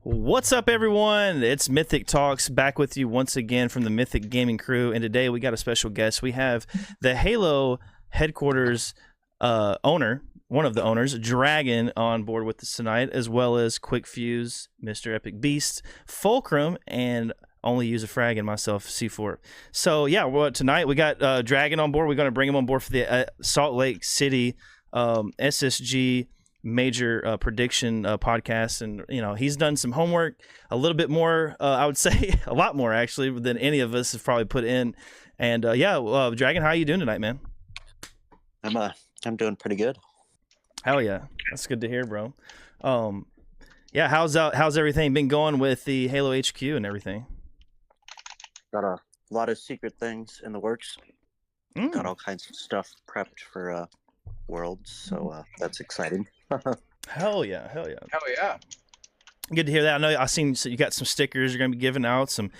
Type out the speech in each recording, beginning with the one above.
What's up, everyone? It's Mythic Talks back with you once again from the Mythic Gaming crew. And today we got a special guest. We have the Halo headquarters owner, one of the owners, Dragon, on board with us tonight, as well as Quick Fuse, Mr. Epic Beast, Fulcrum, and Only Use a Frag, and myself, C4. So, yeah, well, tonight we got Dragon on board. We're going to bring him on board for the Salt Lake City SSG major prediction podcast, and he's done some homework, a little bit more, I would say a lot more actually than any of us have probably put in. And Dragon, how are you doing tonight, man? I'm doing pretty good. Hell yeah, that's good to hear, bro. How's everything been going with the Halo HQ and everything? Got a lot of secret things in the works. Got all kinds of stuff prepped for Worlds, so that's exciting. Hell yeah. Good to hear that. I know I've seen, so you got some stickers you're gonna be giving out, some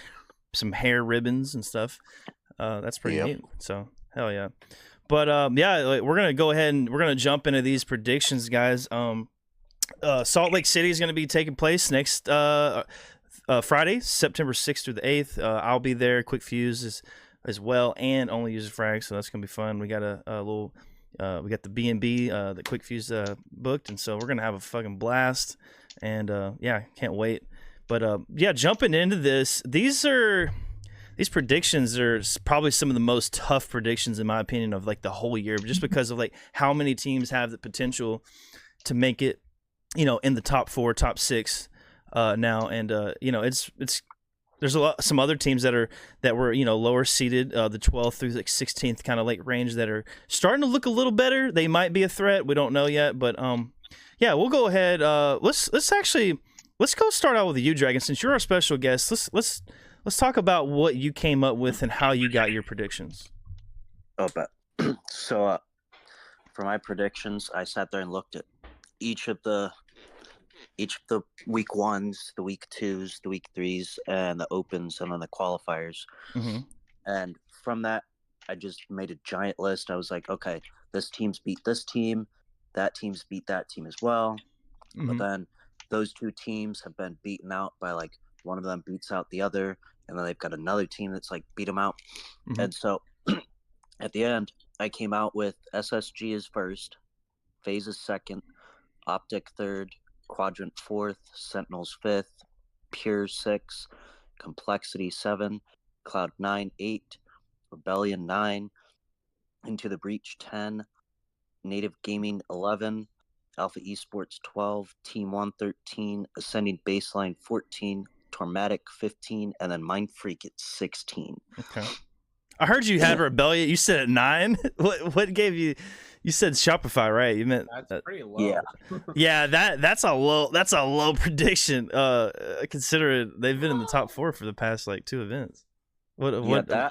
hair ribbons and stuff. That's pretty neat. So hell yeah. But we're gonna go ahead and we're gonna jump into these predictions, guys. Salt Lake City is gonna be taking place next Friday, September 6th through the 8th. I'll be there. Quick Fuse as well, and Only Use a Frag, so that's gonna be fun. We got a little. We got the B&B, the Quick Fuse booked, and so we're gonna have a fucking blast. And can't wait. But jumping into this, these predictions are probably some of the most tough predictions in my opinion of like the whole year, just because of like how many teams have the potential to make it, in the top 4, top 6 now, and it's. There's some other teams that were lower seeded, the 12th through like 16th kind of like range, that are starting to look a little better. They might be a threat. We don't know yet, but we'll go ahead. Let's go start out with you, Dragon, since you're our special guest. Let's talk about what you came up with and how you got your predictions. So for my predictions, I sat there and looked at each of the week 1s, the week 2s, the week 3s, and the opens, and then the qualifiers. Mm-hmm. And from that, I just made a giant list. I was like, okay, this team's beat this team, that team's beat that team as well. Mm-hmm. But then those two teams have been beaten out by, like, one of them beats out the other, and then they've got another team that's like beat them out. Mm-hmm. And so at the end, I came out with SSG is first, FaZe is second, Optic third, Quadrant 4th, Sentinels 5th, Pure 6, Complexity 7, Cloud9 8, Rebellion 9, Into the Breach 10, Native Gaming 11, Alpha Esports 12, Team 1 13, Ascending Baseline 14, Tormatic 15, and then Mind Freak at 16. Okay. I heard you had Rebellion. You said at 9. What gave you? You said Shopify, right? You meant that's pretty low. Yeah. Yeah, that's a low prediction. Considering they've been in the top 4 for the past like 2 events. I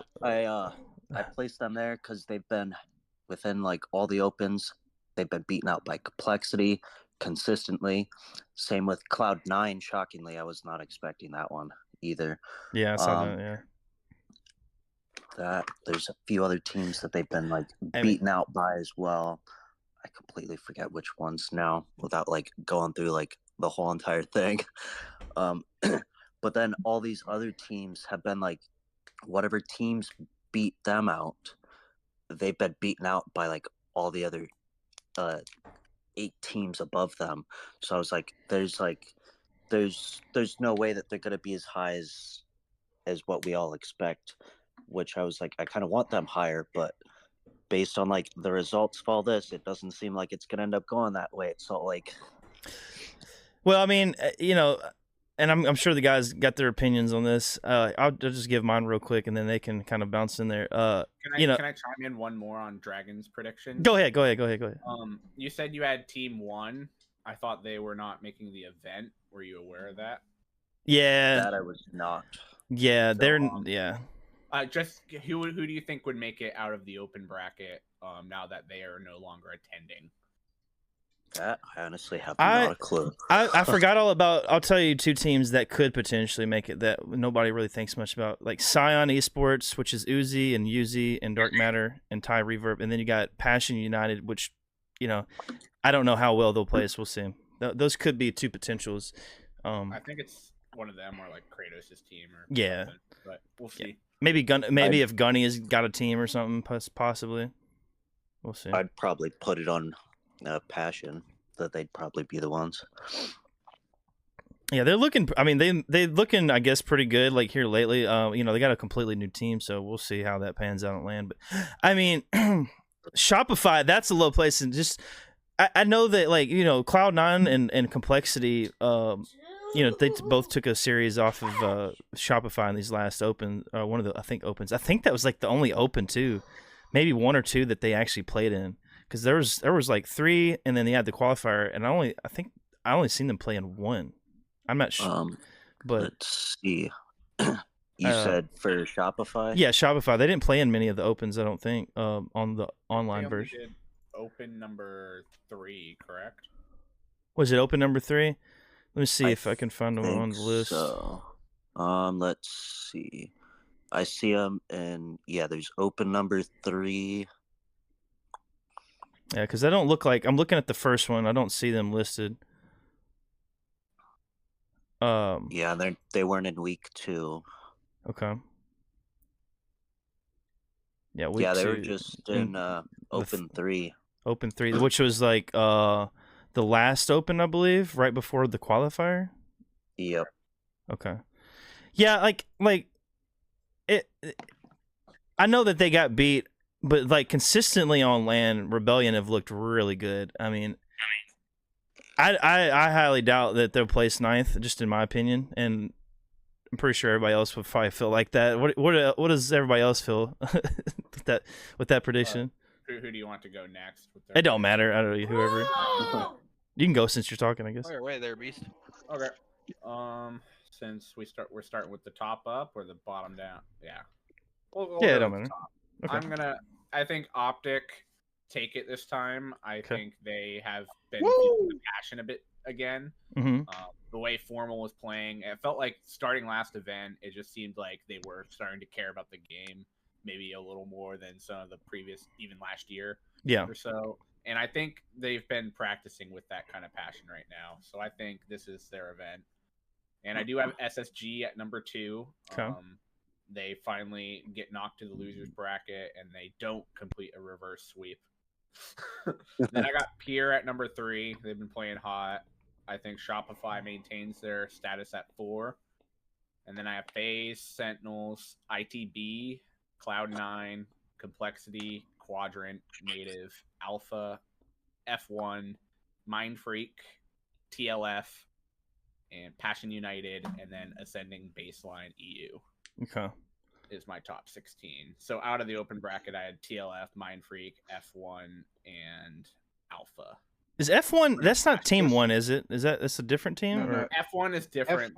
placed them there because they've been within like all the opens. They've been beaten out by Complexity consistently. Same with Cloud9. Shockingly, I was not expecting that one either. Yeah, I saw that. Yeah. There's a few other teams that they've been like beaten out by as well. I completely forget which ones now without like going through like the whole entire thing. But then all these other teams have been like, whatever teams beat them out, they've been beaten out by like all the other 8 teams above them. So I was like, there's no way that they're gonna be as high as what we all expect. Which I was like, I kind of want them higher, but based on like the results of all this, it doesn't seem like it's gonna end up going that way. It's all like, well, I mean, and I'm sure the guys got their opinions on this. I'll just give mine real quick, and then they can kind of bounce in there. Can I chime in one more on Dragon's prediction? Go ahead. You said you had Team 1. I thought they were not making the event. Were you aware of that? Yeah. That I was not. Yeah, So, they're yeah. Just who do you think would make it out of the open bracket now that they are no longer attending? That I honestly have not a clue. I forgot all about. I'll tell you 2 teams that could potentially make it that nobody really thinks much about, like Scion Esports, which is Uzi and Uzi and Dark Matter and Thai Reverb, and then you got Passion United, which I don't know how well they'll play, so we'll see. Those could be 2 potentials. I think it's one of them or like Kratos' team or yeah, something, but we'll see. Yeah. Maybe if Gunny has got a team or something, possibly. We'll see. I'd probably put it on Passion that they'd probably be the ones. Yeah, they're looking. I mean, they looking. I guess pretty good. Like here lately, they got a completely new team, so we'll see how that pans out on land. But I mean, Shopify, that's a low place, and just I know that Cloud9 and Complexity, they both took a series off of Shopify in these last one of the opens. I think that was like the only open too, maybe one or two that they actually played in, because there was like 3, and then they had the qualifier, and I think I only seen them play in one. I'm not sure, but let's see. You said for Shopify? Yeah, Shopify. They didn't play in many of the opens, I don't think, on the online version. Did open number 3, correct? Was it open number 3? Let me see if I can find them on the list. So. Let's see. I see them, and there's open number 3. Yeah, because they don't look like. I'm looking at the first one. I don't see them listed. Yeah, they weren't in week 2. Okay. Yeah, week 2. They were just in open 3. Open 3, which was like the last open, I believe, right before the qualifier. Yep. Okay. Yeah, like it. I know that they got beat, but like consistently on land, Rebellion have looked really good. I mean, I highly doubt that they'll place 9th, just in my opinion, and I'm pretty sure everybody else would probably feel like that. What does everybody else feel with that prediction? Who do you want to go next? It don't matter. I don't know, whoever. You can go since you're talking, I guess. Wait there, Beast. Okay. Since we're starting with the top up or the bottom down. Yeah. We'll it don't matter. Okay. I think Optic take it this time. I think they have been feeling the passion a bit again. Mm-hmm. The way Formal was playing, it felt like starting last event, it just seemed like they were starting to care about the game maybe a little more than some of the previous, even last year or so. And I think they've been practicing with that kind of passion right now. So I think this is their event. And I do have SSG at number 2. Okay. They finally get knocked to the losers bracket, and they don't complete a reverse sweep. Then I got Pier at number 3. They've been playing hot. I think Shopify maintains their status at 4. And then I have FaZe, Sentinels, ITB, Cloud9, Complexity, Quadrant, Native, Alpha, F1, Mind Freak, TLF, and Passion United, and then Ascending Baseline EU. Okay. Is my top 16. So out of the open bracket, I had TLF, Mind Freak, F1, and Alpha. Is F1? That's not Team 1, is it? That's a different team? No. F1 is different.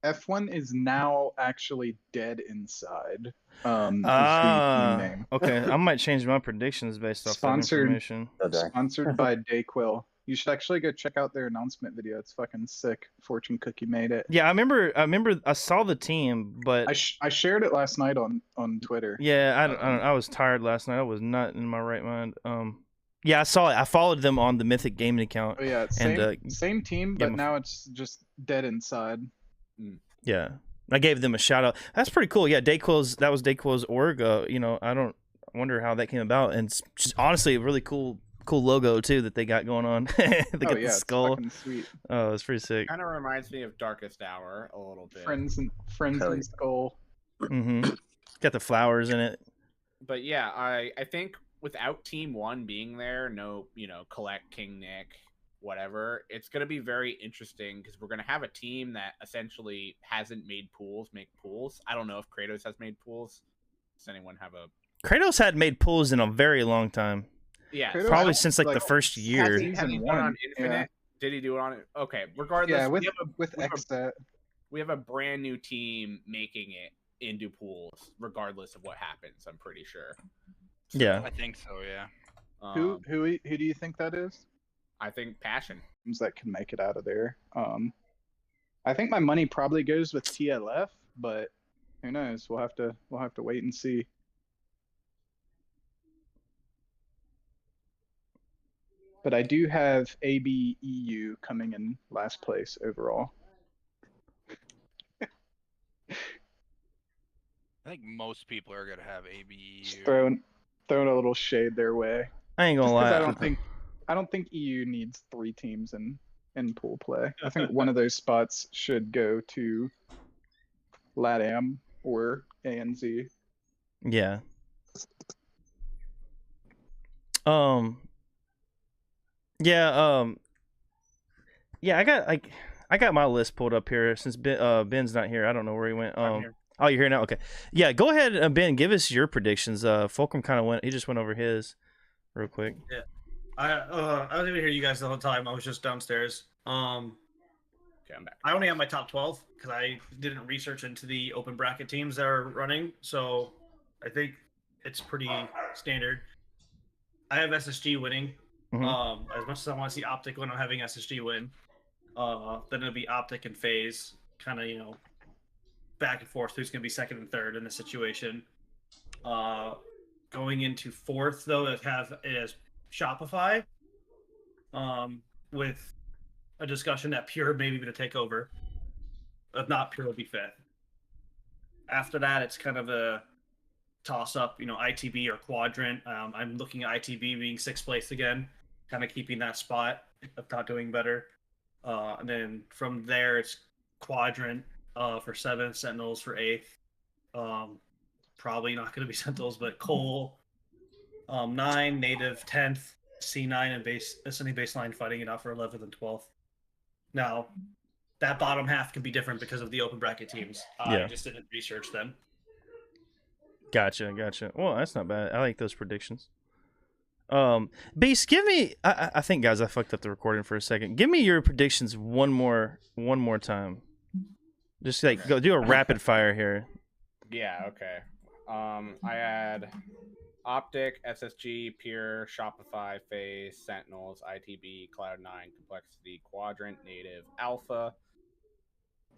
F1 is now actually dead inside. Name. Okay. I might change my predictions based off that information. Sponsored by Dayquil. You should actually go check out their announcement video. It's fucking sick. Fortune Cookie made it. Yeah, I remember. I saw the team, but I shared it last night on Twitter. Yeah, I was tired last night. I was not in my right mind. Yeah, I saw it. I followed them on the Mythic Gaming account. Oh yeah, same team, but now it's just dead inside. Yeah, I gave them a shout out. That's pretty cool. Yeah, that was Dayquil's org. I wonder how that came about, and it's just honestly a really cool logo too that they got going on. They got the skull. It's fucking sweet. Oh, it's pretty sick. Kind of reminds me of Darkest Hour a little bit. Friends and skull. Mm-hmm. Got the flowers in it. But yeah, I think without Team 1 being there, no, Collect, King Nick, whatever, it's going to be very interesting because we're going to have a team that essentially hasn't made pools make pools. I don't know if Kratos has made pools. Does anyone have a... Kratos had made pools in a very long time. Yeah. Kratos probably since the first year. Has he done on Infinite? Yeah. Did he do it on it? Okay, regardless. Yeah, with Xset. We have a brand new team making it into pools, regardless of what happens, I'm pretty sure. So, yeah. I think so, yeah. Who do you think that is? I think Passion. That can make it out of there. I think my money probably goes with TLF, but who knows? We'll have to wait and see. but I do have ABEU coming in last place overall. I think most people are gonna have ABU. Just throwing a little shade their way. I ain't gonna Just lie. I don't think EU needs 3 teams in pool play. I think one of those spots should go to LATAM or ANZ. Yeah. Yeah, I got my list pulled up here since Ben's not here. I don't know where he went. I'm here. Oh, you're here now. Okay. Yeah, go ahead, Ben. Give us your predictions. Fulcrum kind of went. He just went over his real quick. Yeah. I was able to hear you guys the whole time. I was just downstairs. Okay, I'm back. I only have my top 12 because I didn't research into the open bracket teams that are running. So I think it's pretty standard. I have SSG winning. Mhm. As much as I want to see Optic win, I'm having SSG win. Then it'll be Optic and FaZe, kind of, back and forth who's going to be second and third in the situation. Going into fourth, though, it has Shopify, with a discussion that Pure maybe going to take over. If not, Pure will be fifth. After that, it's kind of a toss-up, ITB or Quadrant. I'm looking at ITB being sixth place again, kind of keeping that spot, if not doing better. And then from there, it's Quadrant for seventh, Sentinels for eighth. Probably not going to be Sentinels, but Cole, 9, Native 10th, C9 and Ascending Baseline fighting it out for 11th and 12th. Now, that bottom half can be different because of the open bracket teams. I just didn't research them. Gotcha. Well, that's not bad. I like those predictions. Beast, give me. I think, guys, I fucked up the recording for a second. Give me your predictions one more time. Just go do a rapid fire here. Yeah. Okay. I had Optic, SSG, Pure, Shopify, FaZe, Sentinels, ITB, Cloud9, Complexity, Quadrant, Native, Alpha,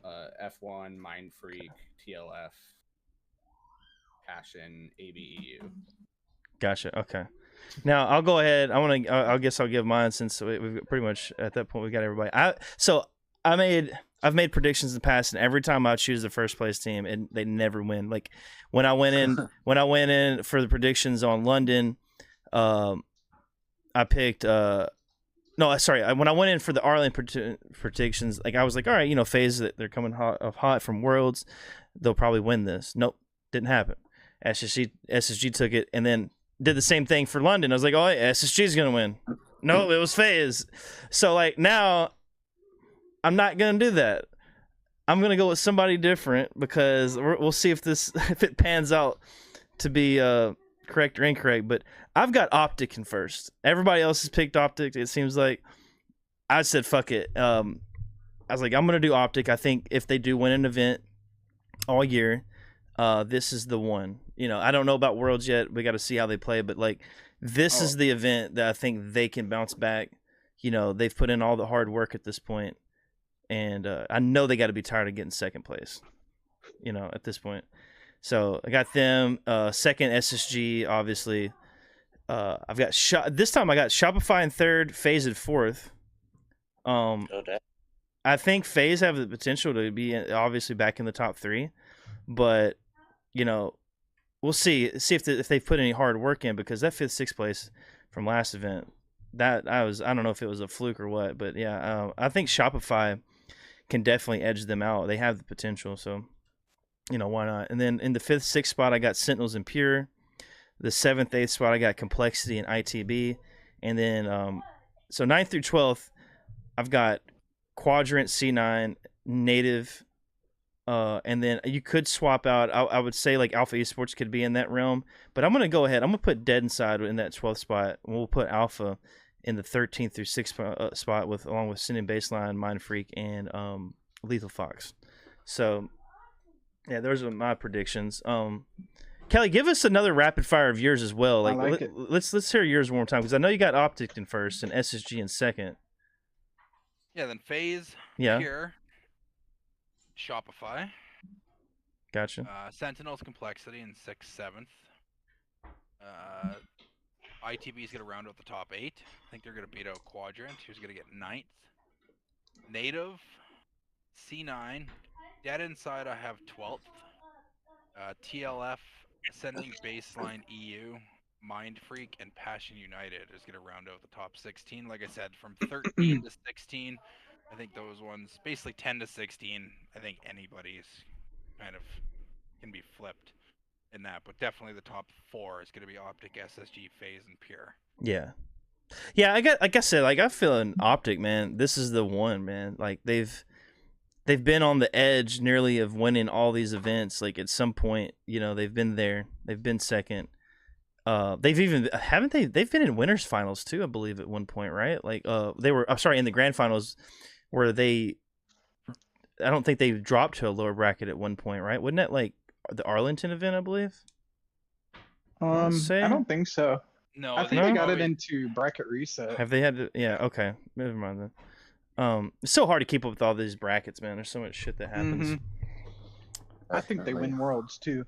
F1, Mind Freak, TLF, Passion, ABEU. Gotcha. Okay. Now I'll go ahead. I guess I'll give mine since we've pretty much at that point we got everybody. I've made predictions in the past, and every time I choose the first place team, and they never win. Like when I went in for the predictions on London, I picked. No, sorry. When I went in for the Arlen predictions, like I was like, all right, FaZe, they're coming hot from Worlds, they'll probably win this. Nope, didn't happen. SSG took it, and then did the same thing for London. I was like, oh, SSG's gonna win. No, it was FaZe. So like now, I'm not gonna do that. I'm gonna go with somebody different because we'll see if it pans out to be correct or incorrect. But I've got Optic in first. Everybody else has picked Optic. It seems like I said fuck it. I was like, I'm gonna do Optic. I think if they do win an event all year, this is the one. I don't know about Worlds yet. We got to see how they play, but like this is the event that I think they can bounce back. They've put in all the hard work at this point, and I know they got to be tired of getting second place. At this point. So I got them second. SSG, obviously. I've got this time. I got Shopify in third, FaZe in fourth. I think FaZe have the potential to be obviously back in the top 3, but we'll see if they've put any hard work in, because that 5th, 6th place from last event, I don't know if it was a fluke or what, but yeah, I think Shopify can definitely edge them out. They have the potential, so why not? And then in the 5th, 6th spot, I got Sentinels and Pure. The 7th, 8th spot, I got Complexity and ITB, and then so 9th through 12th, I've got Quadrant, C9, Native. And then you could swap out. I would say like Alpha Esports could be in that realm, but I'm gonna go ahead. I'm gonna put Dead Inside in that 12th spot. And we'll put Alpha in the 13th through 6th spot along with Ascending Baseline, Mind Freak, and Lethal Fox. So yeah, those are my predictions. Kelly, give us another rapid fire of yours as well. Let's hear yours one more time, because I know you got Optic in first and SSG in second. Yeah, then FaZe. Yeah. Pure. Shopify. Gotcha. Sentinels, Complexity in 6th, 7th. ITB is going to round out the top 8. I think they're going to beat out Quadrant, who's going to get 9th. Native, C9. Dead Inside, I have 12th. TLF, Ascending Baseline EU, Mind Freak, and Passion United is going to round out the top 16. Like I said, from 13 to 16, I think those ones, basically 10 to 16, I think anybody's kind of can be flipped in that. But definitely the top 4 is going to be Optic, SSG, FaZe, and Pure. Yeah. Yeah, like I said, like I feel an Optic, man. This is the one, man. Like they've been on the edge nearly of winning all these events. Like at some point, you know, they've been there. They've been second. They've even they've been in winners finals too, I believe, at one point, right? Like they were in the grand finals where I don't think they dropped to a lower bracket at one point, right? Wasn't that like the Arlington event, I believe? I don't think so. No, I think they got it into bracket reset. Have they had to, yeah, okay. Never mind then. It's so hard to keep up with all these brackets, man. There's so much shit that happens. I think they win worlds too.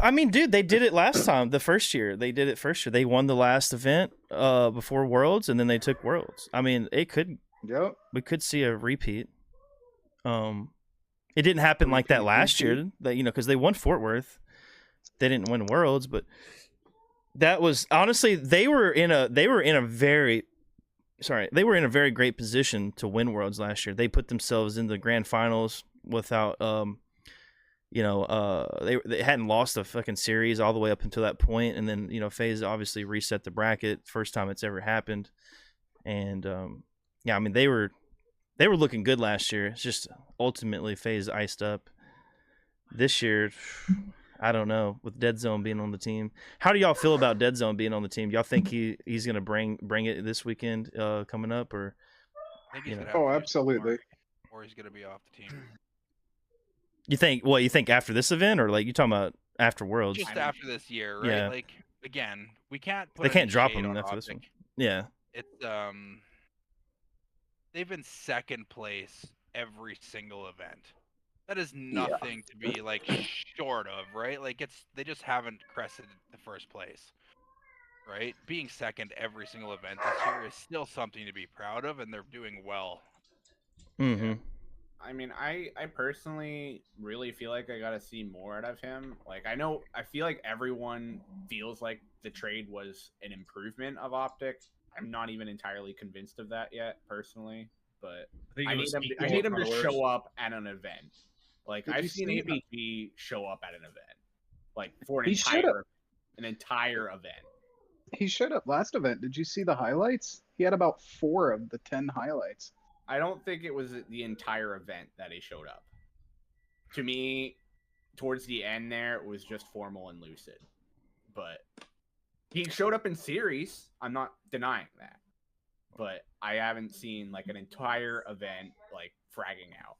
I mean, dude, they did it last time. The first year they did it. They won the last event before Worlds, and then they took Worlds. I mean, it could. Yep. We could see a repeat. It didn't happen like that last year. That, you know, because they won Fort Worth. They didn't win Worlds, but that was honestly they were in a very great position to win Worlds last year. They put themselves in the grand finals without they hadn't lost a fucking series all the way up until that point, and then, you know, FaZe obviously reset the bracket, first time it's ever happened. And yeah, I mean they were looking good last year. It's just ultimately FaZe iced up. This year, I don't know, with Dead Zone being on the team. How do y'all feel about Dead Zone being on the team? Y'all think he's gonna bring it this weekend coming up, or? I think he's gonna Oh, absolutely. Or he's gonna be off the team. You think after this event, or like you talking about after Worlds? Just after this year, right? Yeah. Like again, we can't. They can't drop him after this one. Yeah. It's they've been second place every single event. That is nothing to be like short of, right? Like they just haven't crested the first place, right? Being second every single event this year is still something to be proud of, and they're doing well. Mm-hmm. I mean, I personally really feel like I gotta see more out of him. Like, I feel like everyone feels like the trade was an improvement of Optic. I'm not even entirely convinced of that yet, personally. But I need him to show up at an event. Like, I've seen ABG show up at an event, like for an entire event. He showed up last event. Did you see the highlights? He had about 4 of the 10 highlights. I don't think it was the entire event that he showed up. To me, towards the end there, it was just formal and lucid. But he showed up in series. I'm not denying that. But I haven't seen like an entire event like fragging out.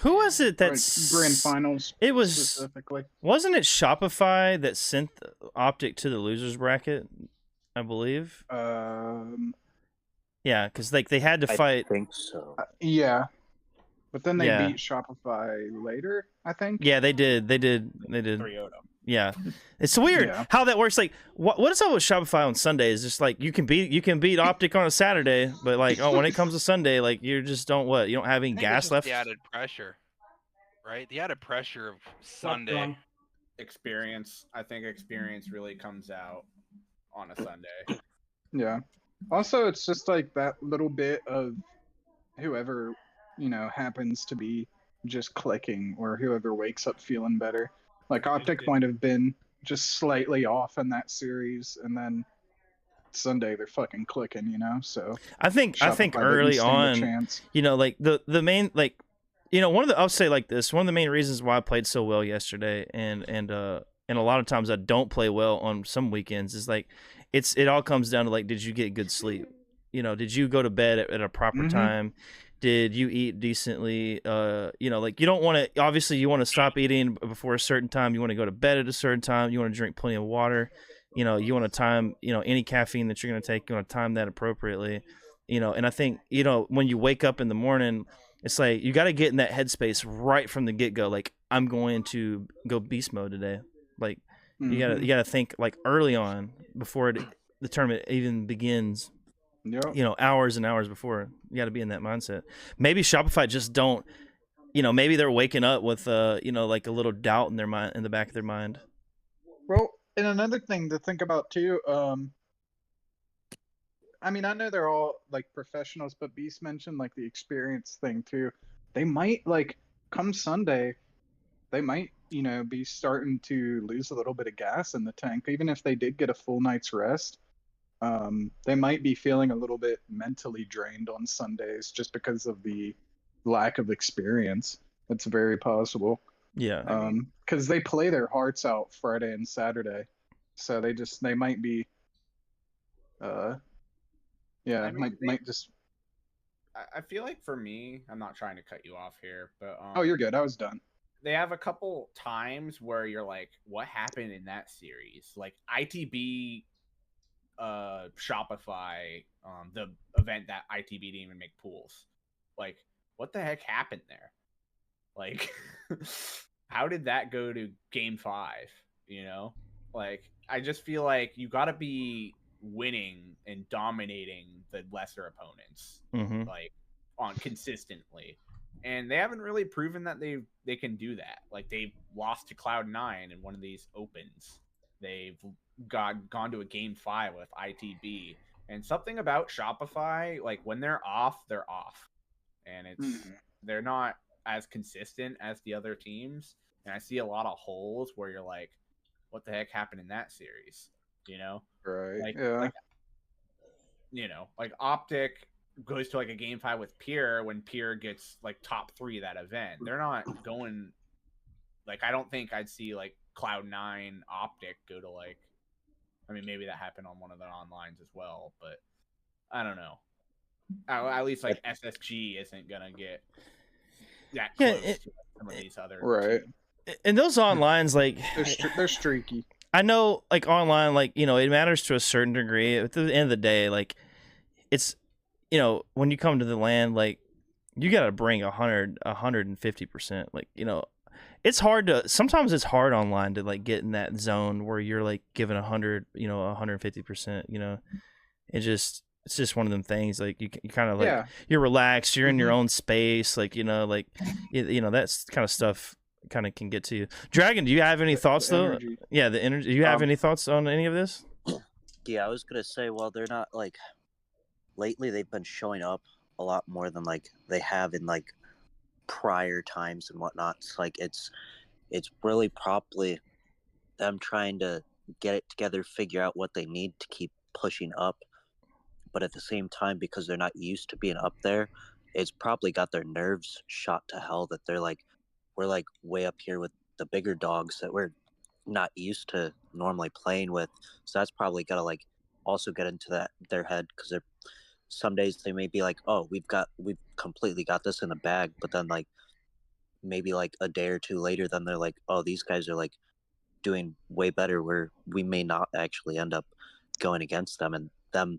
Who was it that grand finals? It was specifically. Wasn't it Shopify that sent Optic to the losers bracket? I believe. Yeah, because like they had to fight. I think so. Yeah, but then they beat Shopify later, I think. Yeah, they did. 3-0. Yeah, it's weird how that works. Like, what is up with Shopify on Sundays? Just like you can beat Optic on a Saturday, but like, when it comes to Sunday, like you just don't have any gas left. The added pressure, right? The added pressure of Sunday experience. I think experience really comes out on a Sunday. Yeah. Also, it's just like that little bit of whoever, happens to be just clicking, or whoever wakes up feeling better. Like Optic might have been just slightly off in that series, and then Sunday they're fucking clicking, So I think early on, like the main, like, I'll say like this, one of the main reasons why I played so well yesterday, and a lot of times I don't play well on some weekends, is like it all comes down to like, did you get good sleep? Did you go to bed at a proper time? Did you eat decently? Like you don't want to, obviously you want to stop eating before a certain time. You want to go to bed at a certain time. You want to drink plenty of water. You want to time, any caffeine that you're going to take, you want to time that appropriately. And I think, when you wake up in the morning, it's like, you got to get in that headspace right from the get go. Like, I'm going to go beast mode today. Like, you gotta think like early on before the tournament even begins. Yep. You know, hours and hours before. You got to be in that mindset. Maybe Shopify just don't. You know, maybe they're waking up with you know, like a little doubt in their mind, in the back of their mind. Well, and another thing to think about too. I mean, I know they're all like professionals, but Beast mentioned like the experience thing too. They might like come Sunday, they might, you know, be starting to lose a little bit of gas in the tank, even if they did get a full night's rest. They might be feeling a little bit mentally drained on Sundays just because of the lack of experience. That's very possible. Yeah. Because they play their hearts out Friday and Saturday, so they might be, yeah, I mean, might just. I feel like for me, I'm not trying to cut you off here, but Oh, you're good. I was done. They have a couple times where you're like, what happened in that series? Like ITB, Shopify, the event that ITB didn't even make pools. Like, what the heck happened there? Like, how did that go to game 5? You know, like, I just feel like you got to be winning and dominating the lesser opponents, like, on consistently. And they haven't really proven that they can do that. Like, they've lost to Cloud9 in one of these opens. They've gone to a game 5 with ITB. And something about Shopify, like, when they're off, and it's they're not as consistent as the other teams. And I see a lot of holes where you're like, what the heck happened in that series? You know? Right. Like, yeah. Like, you know, like Optic goes to like a game 5 with Pier when Pier gets like top 3 that event. They're not going, like, I don't think I'd see like Cloud9 Optic go to like, I mean, maybe that happened on one of their onlines as well, but I don't know. At least like SSG isn't gonna get that close to some of these other right teams. And those onlines, like, they're streaky. I know, like, online, like, you know, it matters to a certain degree. At the end of the day, like, it's, you know, when you come to the land, like, you got to bring 150%. Like, you know, it's hard to, sometimes it's hard online to, like, get in that zone where you're, like, giving 100, you know, 150%, you know. It's just one of them things. Like, you kind of, like, you're relaxed, you're in your own space. Like, you know, like, you know, that's kind of stuff kind of can get to you. Dragon, do you have any thoughts though? Energy. Yeah, the energy. Do you have any thoughts on any of this? Yeah, I was gonna say, well, they're not like, lately they've been showing up a lot more than like they have in like prior times and whatnot. It's like it's really probably them trying to get it together, figure out what they need to keep pushing up, but at the same time, because they're not used to being up there, it's probably got their nerves shot to hell that they're like, we're like way up here with the bigger dogs that we're not used to normally playing with. So that's probably got to like also get into their head, because they're, some days they may be like, oh, we've completely got this in the bag, but then like maybe like a day or two later, then they're like, oh, these guys are like doing way better, where we may not actually end up going against them, and them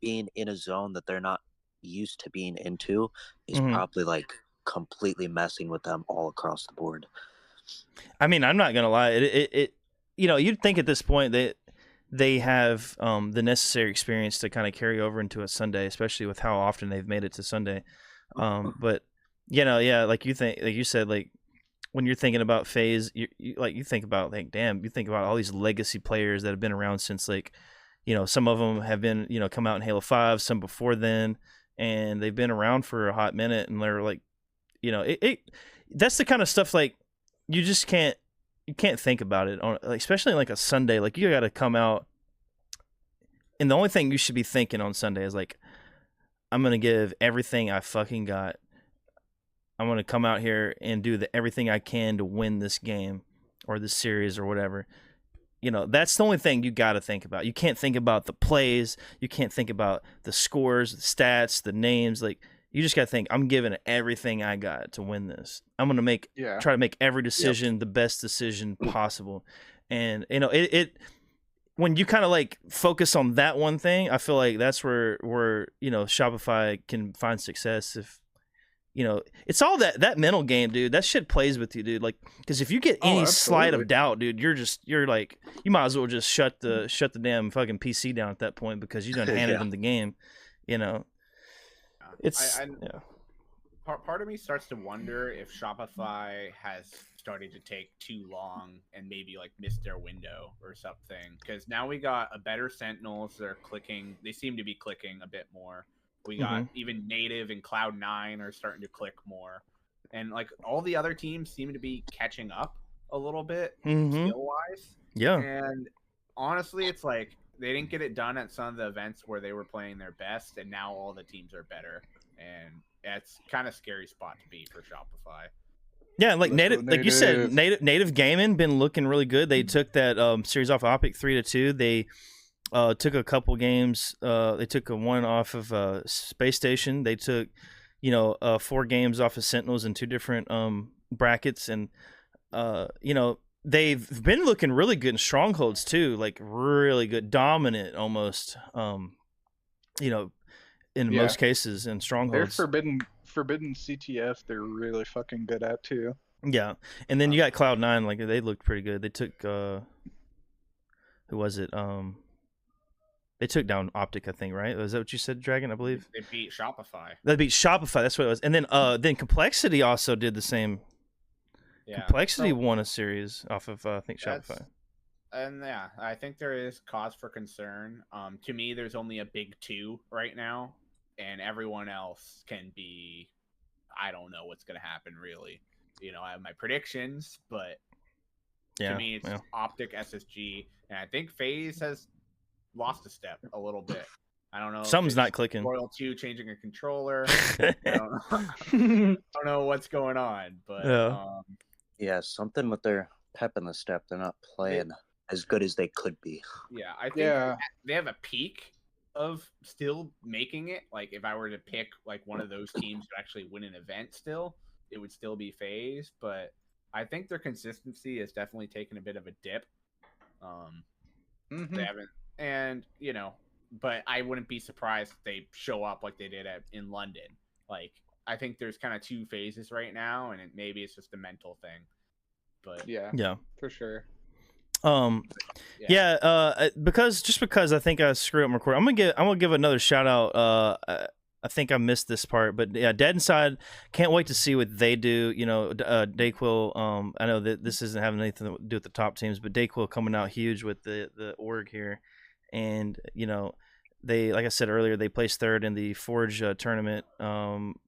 being in a zone that they're not used to being into is probably like completely messing with them all across the board. I mean, I'm not gonna lie. It you know, you'd think at this point that they have the necessary experience to kind of carry over into a Sunday, especially with how often they've made it to Sunday. But you know, yeah, like you said, like, when you're thinking about FaZe, you think about, like, damn, you think about all these legacy players that have been around since, like, you know, some of them have been, you know, come out in Halo 5, some before then, and they've been around for a hot minute, and they're like, you know, that's the kind of stuff, like, you just can't think about it on, like, especially like a Sunday. Like, you got to come out, and the only thing you should be thinking on Sunday is like, I'm gonna give everything I fucking got. I'm gonna come out here and do everything I can to win this game or this series or whatever. You know, that's the only thing you got to think about. You can't think about the plays. You can't think about the scores, the stats, the names. Like, you just got to think, I'm giving everything I got to win this. I'm going to try to make every decision the best decision possible. And, you know, it when you kind of like focus on that one thing, I feel like that's where, you know, Shopify can find success. If, it's all that mental game, dude. That shit plays with you, dude. Like, because if you get any slight of doubt, dude, you're like, you might as well just shut the damn fucking PC down at that point because you done handed them the game. It's Part of me starts to wonder if Shopify has started to take too long and maybe like missed their window or something. Because now we got a better Sentinels. They're clicking. They seem to be clicking a bit more. We got even Native and Cloud9 are starting to click more. And like all the other teams seem to be catching up a little bit skill-wise. Yeah. And honestly, it's like they didn't get it done at some of the events where they were playing their best, and now all the teams are better. And it's kind of scary spot to be for Shopify. Yeah, like native, like you said, native gaming been looking really good. They took that series off Optic 3-2. They took a couple games. They took a one off of Space Station. They took 4 games off of Sentinels in 2 different brackets, and they've been looking really good in strongholds too, like really good, dominant almost. In most cases in strongholds. They're forbidden CTF. They're really fucking good at too. Yeah, and then you got Cloud9. Like they looked pretty good. They took who was it? They took down Optic, I think, right? Was that what you said, Dragon? I believe they beat Shopify. They beat Shopify. That's what it was. And then Complexity also did the same. Yeah. Complexity won a series off of I think Shopify. And yeah, I think there is cause for concern. To me, there's only a big 2 right now, and everyone else can be. I don't know what's going to happen really. I have my predictions, but to me, it's Optic, SSG, and I think FaZe has lost a step a little bit. I don't know. Something's not clicking. Royal 2 changing a controller. I don't know what's going on, but something with their pep in the step. They're not playing as good as they could be. Yeah, I think they have a peak of still making it. Like, if I were to pick like one of those teams to actually win an event still, it would still be FaZe. But I think their consistency has definitely taken a bit of a dip. They haven't, but I wouldn't be surprised if they show up like they did in London. Like, I think there's kind of 2 phases right now, and maybe it's just a mental thing. But yeah, for sure. Because I think I screwed up my recording. I'm gonna give another shout out. I think I missed this part, but yeah, Dead Inside. Can't wait to see what they do. Dayquil. I know that this isn't having anything to do with the top teams, but Dayquil coming out huge with the org here, and they, like I said earlier, they placed 3rd in the Forge tournament,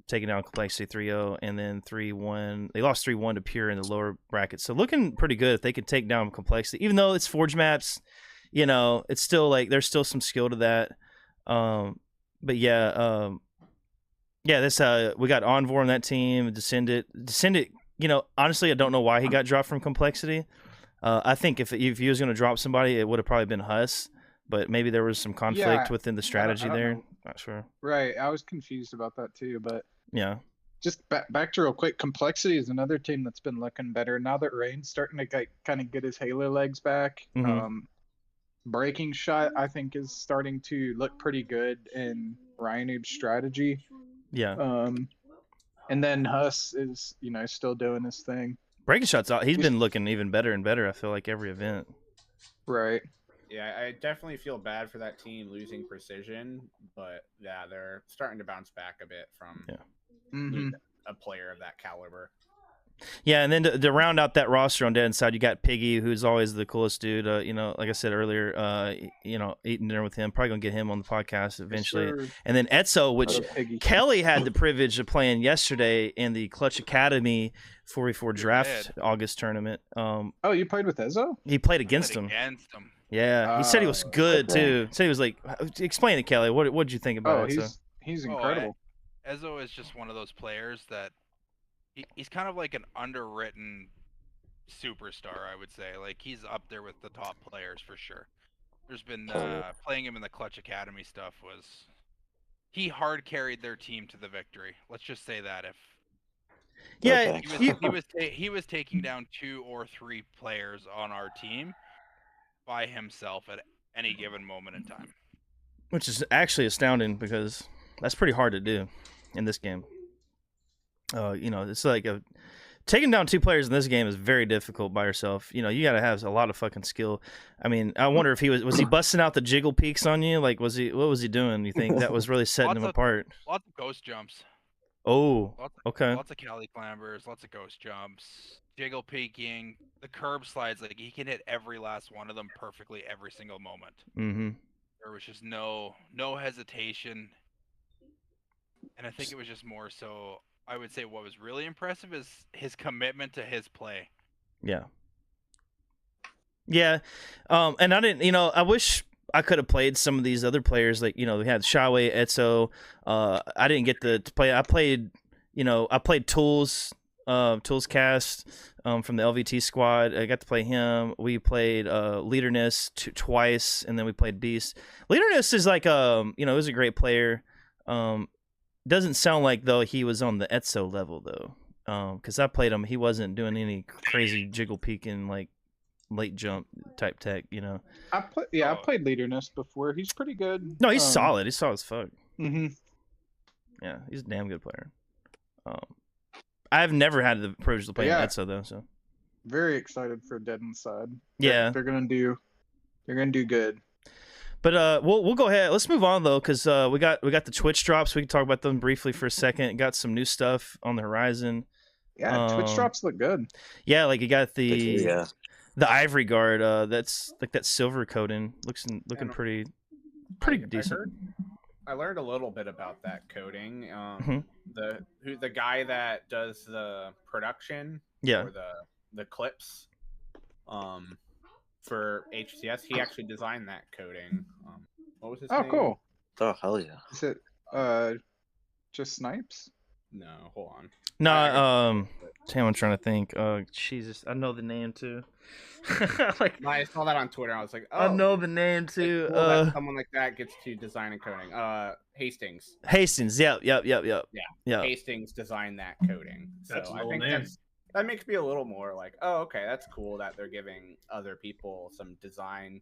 taking down Complexity 3-0, and then 3-1. They lost 3-1 to Pure in the lower bracket. So looking pretty good if they could take down Complexity. Even though it's Forge maps, it's still like there's still some skill to that. But this we got Envor on that team. Descendant. Honestly, I don't know why he got dropped from Complexity. I think if he was going to drop somebody, it would have probably been Huss. But maybe there was some conflict within the strategy there. Not sure. Right. I was confused about that too. But yeah. Just back to real quick. Complexity is another team that's been looking better now that Rain's starting to kind of get his Halo legs back. Breaking Shot, I think, is starting to look pretty good in Ryanube's strategy. Yeah. And then Huss is, still doing his thing. Breaking Shot's out. He's been looking even better and better, I feel like, every event. Right. Yeah, I definitely feel bad for that team losing Precision, but yeah, they're starting to bounce back a bit from a player of that caliber. Yeah, and then to round out that roster on Dead Inside, you got Piggy, who's always the coolest dude. Like I said earlier, eating dinner with him. Probably gonna get him on the podcast eventually. Sure. And then Etzo, which Kelly had the privilege of playing yesterday in the Clutch Academy 4v4 draft August tournament. You played with Etzo? He played against him. Yeah, he said he was good too. Said he was like, explain it, Kelly. What did you think about it? He's incredible. Ezzo is just one of those players that he's kind of like an underwritten superstar, I would say. Like, he's up there with the top players for sure. There's been playing him in the Clutch Academy stuff he hard carried their team to the victory. Let's just say that he was taking down 2 or 3 players on our team by himself at any given moment in time. Which is actually astounding because that's pretty hard to do in this game. it's like taking down 2 players in this game is very difficult by yourself. You got to have a lot of fucking skill. I mean, I wonder if was he busting out the jiggle peaks on you? Like, what was he doing? You think that was really setting him apart? Lots of ghost jumps. Oh, okay. Lots of Cali clambers, lots of ghost jumps, jiggle peeking, the curb slides. Like, he can hit every last one of them perfectly every single moment. Mm-hmm. There was just no hesitation, and I think it was just more so. I would say what was really impressive is his commitment to his play. Yeah. Yeah. And I didn't, I wish I could have played some of these other players. Like, we had Shawe, Etso. I didn't get to play. I played Tools Cast from the LVT squad. I got to play him. We played Leaderness twice, and then we played Beast. Leaderness is like, he was a great player. Doesn't sound like, though, he was on the Etso level, though. Because I played him. He wasn't doing any crazy jiggle peeking, like, late jump type tech, I played Leaderness before. He's pretty good. No, he's solid. He's solid as fuck. Mm-hmm. Yeah, he's a damn good player. I've never had the privilege to play Etso, though, so. Very excited for Dead Inside. Yeah. They're gonna do good. But we'll go ahead. Let's move on though, because we got the Twitch drops. We can talk about them briefly for a second. Got some new stuff on the horizon. Yeah, Twitch drops look good. Yeah, like you got the Ivory Guard. That's like that silver coating. Looking pretty decent. I learned a little bit about that coding. Mm-hmm. The guy that does the production for the clips for HCS, he actually designed that coding. What was his name? Oh, cool. Oh, hell yeah. Is it just Snipes? No, hold on. No, Sam, I'm trying to think. Jesus, I know the name too. Like, I saw that on Twitter. I was like, oh, I know the name too. Cool that someone like that gets to design and coding. Hastings. Yep. Hastings designed that coding. That's so I think that makes me a little more like, oh, okay, that's cool that they're giving other people some design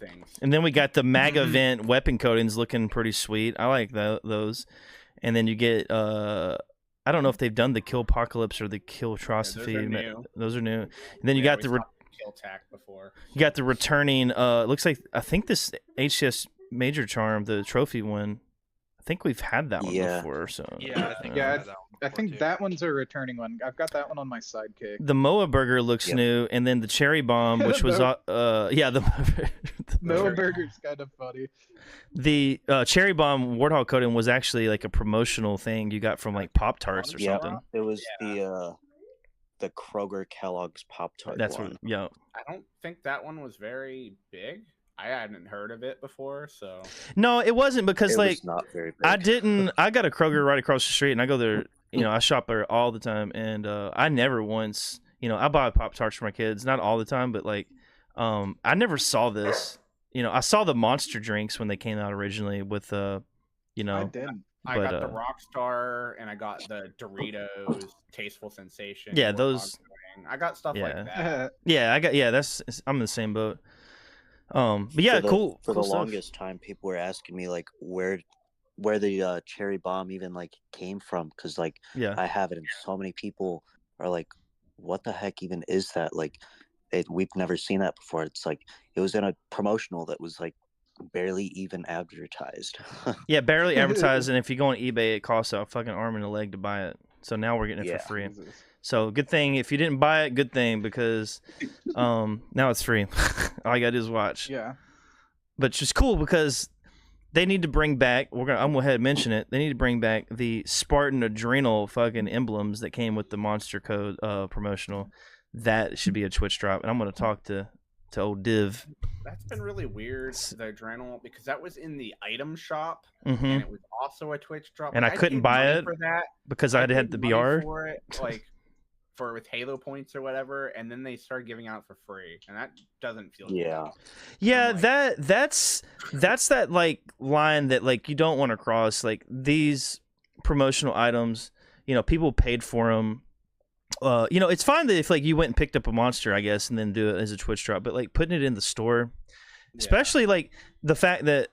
things. And then we got the MAGA event weapon coatings looking pretty sweet. I like those. And then you get I don't know if they've done the Kill Apocalypse or the Kill Atrocity. Those are new. And then you got the Kill Tack before. You got the returning. Looks like I think this HCS Major Charm, the trophy one. I think we've had that one before. So I think that one's a returning one. I've got that one on my sidekick. The Moa Burger looks new, and then the Cherry Bomb, which was the Moa Burger's kind of funny. The Cherry Bomb Warthog coating was actually like a promotional thing you got from like Pop Tarts or something. It was the Kroger Kellogg's Pop Tart. That's one. I don't think that one was very big. I hadn't heard of it before, so. No, it wasn't because it like was not very big. I got a Kroger right across the street, and I go there. I shop there all the time, and I never once. I buy Pop Tarts for my kids, not all the time, but like, I never saw this. I saw the monster drinks when they came out originally with I didn't. I got the Rockstar, and I got the Doritos Tasteful Sensation. Yeah, those. I got stuff like that. I'm in the same boat. But yeah, cool. For cool the stuff. longest time, people were asking me like where the Cherry Bomb even like came from, because like I have it, and so many people are like, "What the heck even is that?" Like, we've never seen that before. It's like it was in a promotional that was like barely even advertised. Yeah, barely advertised, and if you go on eBay, it costs a fucking arm and a leg to buy it. So now we're getting it for free. Jesus. So good thing if you didn't buy it, good thing, because now it's free. All you gotta do is watch. Yeah. But it's just cool because they need to bring back. I'm gonna go ahead and mention it. They need to bring back the Spartan Adrenal fucking emblems that came with the Monster Code promotional. That should be a Twitch drop, and I'm gonna talk to old Div. That's been really weird, the Adrenal, because that was in the item shop, and it was also a Twitch drop. And I couldn't buy it for that because I had the BR for it, like with Halo points or whatever, and then they started giving out for free, and that doesn't feel good. That's that like line that like you don't want to cross. Like these promotional items, people paid for them. It's fine that if like you went and picked up a monster, I guess, and then do it as a Twitch drop, but like putting it in the store, especially like the fact that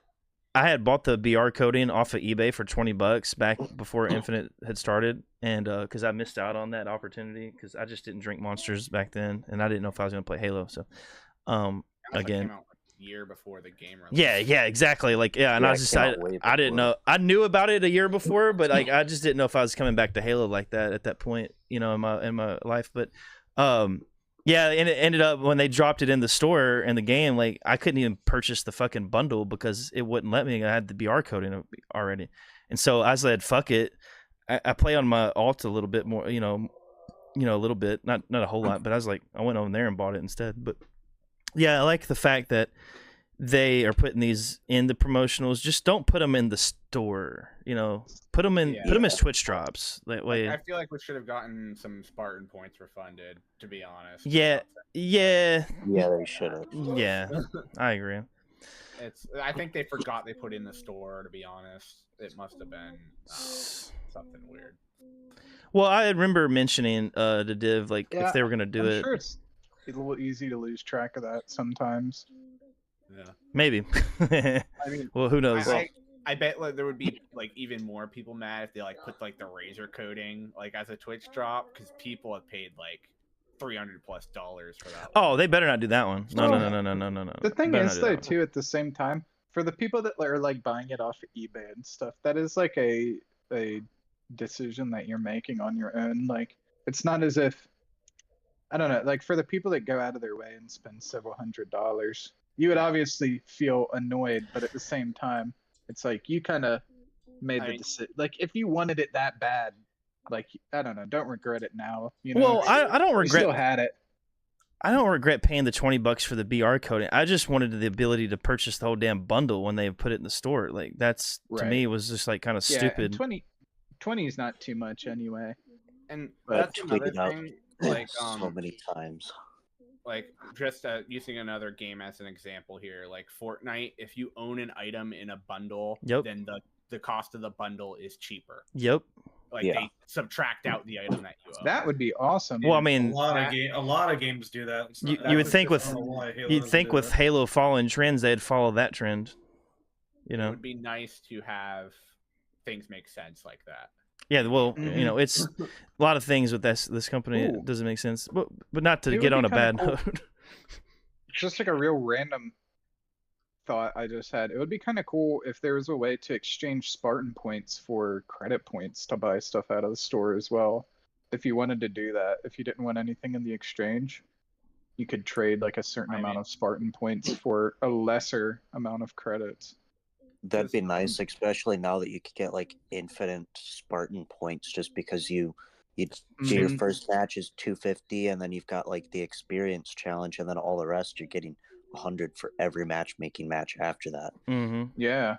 I had bought the BR coding off of eBay for $20 back before Infinite had started, and because I missed out on that opportunity because I just didn't drink Monsters back then, and I didn't know if I was going to play Halo. So, again, came out like a year before the game release. yeah, exactly. Like, and I was just I didn't know. I knew about it a year before, but like I just didn't know if I was coming back to Halo like that at that point, in my life. But, yeah, and it ended up when they dropped it in the store in the game, like I couldn't even purchase the fucking bundle because it wouldn't let me. I had the BR code in it already, and so I said, "Fuck it." I play on my alt a little bit more, a little bit, not a whole lot, but I was like, I went over there and bought it instead. But yeah, I like the fact that they are putting these in the promotionals. Just don't put them in the store. Put them as Twitch drops. That way, I feel like we should have gotten some Spartan points refunded. To be honest. Yeah, they should have. Yeah, I agree. I think they forgot they put in the store. To be honest, it must have been something weird. Well, I remember mentioning to Div if they were gonna do it. I'm sure it's a little easy to lose track of that sometimes. Yeah, maybe. I mean, well, who knows? I bet there would be even more people mad if they put the Razor coding as a Twitch drop because people have paid $300+ for that. Oh, they better not do that one. No. The thing is though, too, at the same time, for the people that are buying it off of eBay and stuff, that is a decision that you're making on your own. It's not as if, I don't know, for the people that go out of their way and spend several $100s, you would obviously feel annoyed, but at the same time, it's you kind of made the decision. If you wanted it that bad, I don't know, don't regret it now. Well, I don't regret. You still had it. I don't regret paying the $20 for the BR coding. I just wanted the ability to purchase the whole damn bundle when they put it in the store. That's to me was just kind of stupid. 20 is not too much anyway. And that's another thing. So many times. Just using another game as an example here, Fortnite, if you own an item in a bundle, then the cost of the bundle is cheaper. Yep. They subtract out the item that you own. That would be awesome. Well, I mean, a lot of games do that. You would think with Halo following trends, they'd follow that trend. It would be nice to have things make sense like that. Yeah, well, it's a lot of things with this company. It doesn't make sense, but not to get on a bad note. Just a real random thought I just had. It would be kind of cool if there was a way to exchange Spartan points for credit points to buy stuff out of the store as well. If you wanted to do that, if you didn't want anything in the exchange, you could trade a certain amount of Spartan points for a lesser amount of credits. That'd be nice, especially now that you could get infinite Spartan points just because you do your first match is 250 and then you've got the experience challenge and then all the rest you're getting 100 for every matchmaking match after that. Yeah.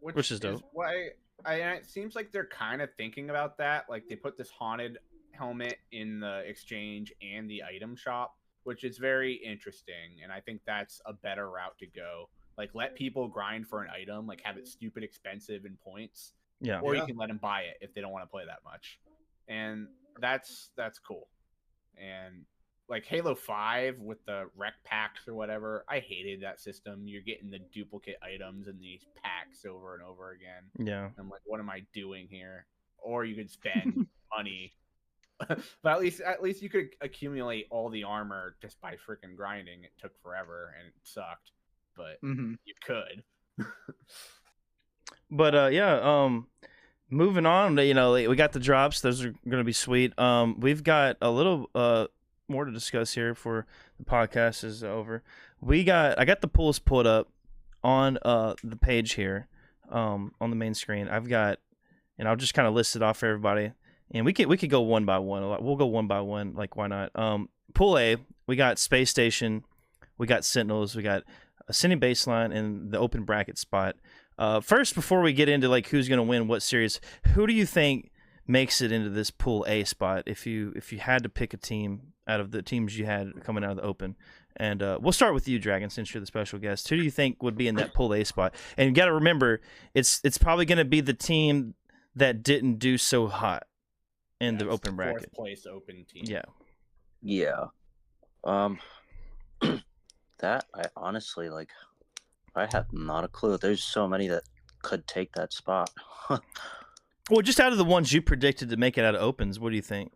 Which is dope. Why it seems like they're kind of thinking about that. They put this haunted helmet in the exchange and the item shop, which is very interesting, and I think that's a better route to go. Let people grind for an item, have it stupid expensive in points. Yeah. Or you can let them buy it if they don't want to play that much. And that's cool. And Halo 5 with the rec packs or whatever, I hated that system. You're getting the duplicate items in these packs over and over again. Yeah. I'm what am I doing here? Or you could spend money. But at least you could accumulate all the armor just by freaking grinding. It took forever and it sucked. But you could. But moving on, we got the drops. Those are going to be sweet. We've got a little more to discuss here before the podcast is over. I got the pools pulled up on the page here on the main screen. I've got, and I'll just kind of list it off for everybody. And we could go one by one. We'll go one by one. Why not? Pool A, we got Space Station, we got Sentinels, we got Ascending Baseline, and the open bracket spot. First, before we get into who's going to win what series, who do you think makes it into this Pool A spot? If you had to pick a team out of the teams you had coming out of the open, and we'll start with you, Dragon, since you're the special guest. Who do you think would be in that Pool A spot? And you got to remember, it's probably going to be the team that didn't do so hot in the open bracket. Fourth place open team. Yeah. That I honestly I have not a clue. There's so many that could take that spot. Well, just out of the ones you predicted to make it out of opens, what do you think?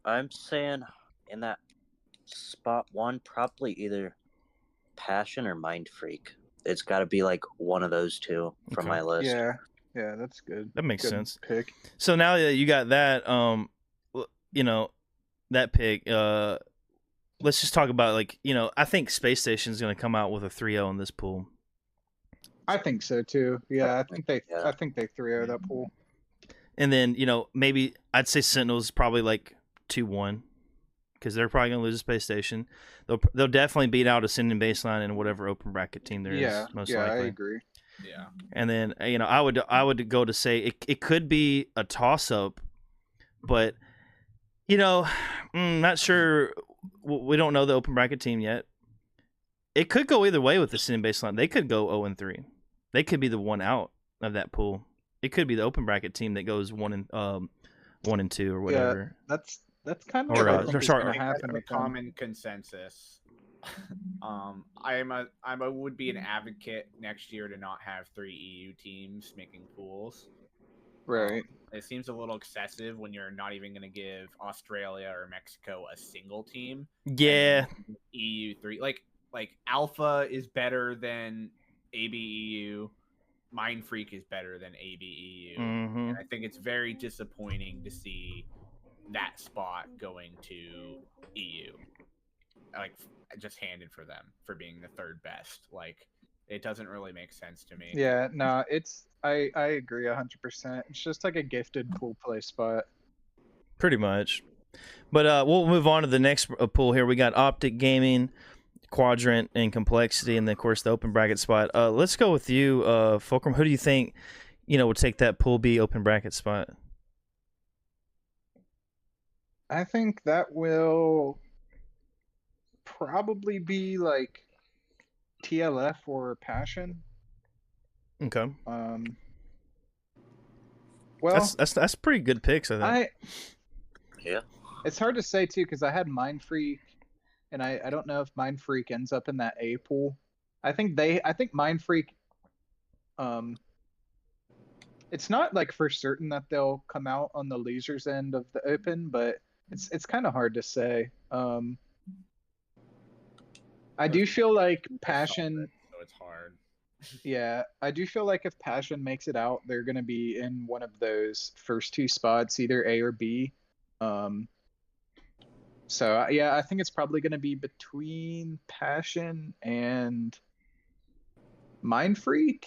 I'm saying in that spot 1, probably either Passion or Mind Freak. It's got to be like one of those two from my list. Yeah, that's good. That makes good sense. Pick. So now that you got that, that pick, let's just talk about I think Space Station is going to come out with a 3-0 in this pool. I think so too. Yeah, I think they 3-0 that pool. And then maybe I'd say Sentinels probably like 2-1 because they're probably going to lose a Space Station. They'll definitely beat out Ascending Baseline and whatever open bracket team there is. Most likely. I agree. Yeah. And then I would go to say it could be a toss up, but not sure. We don't know the open bracket team yet. It could go either way with the Ascending Baseline. They could go 0-3. They could be the one out of that pool. It could be the open bracket team that goes 1-2 or whatever. Yeah, that's kind of or, what I think is sorry, going to happen. A common consensus. I would be an advocate next year to not have 3 EU teams making pools. Right. It seems a little excessive when you're not even going to give Australia or Mexico a single team. Yeah. EU 3 like Alpha is better than ABEU. Mind Freak is better than ABEU. Mm-hmm. And I think it's very disappointing to see that spot going to EU. Like, just handed for them for being the third best. Like, it doesn't really make sense to me. Yeah, no, I agree 100%. It's just like a gifted pool play spot. Pretty much. But we'll move on to the next pool here. We got Optic Gaming, Quadrant, and Complexity, and then, of course, the open bracket spot. Let's go with you, Fulcrum. Who do you think, would take that Pool B open bracket spot? I think that will probably be like TLF or Passion. Okay. Well, that's pretty good picks, I think. Yeah. It's hard to say too because I had Mind Freak, and I don't know if Mind Freak ends up in that A pool. I think Mind Freak. It's not like for certain that they'll come out on the losers end of the open, but it's kind of hard to say. I do feel like Passion. So it's hard. Yeah, I do feel like if Passion makes it out, they're going to be in one of those first 2 spots, either A or B. So yeah, I think it's probably going to be between Passion and Mind Freak,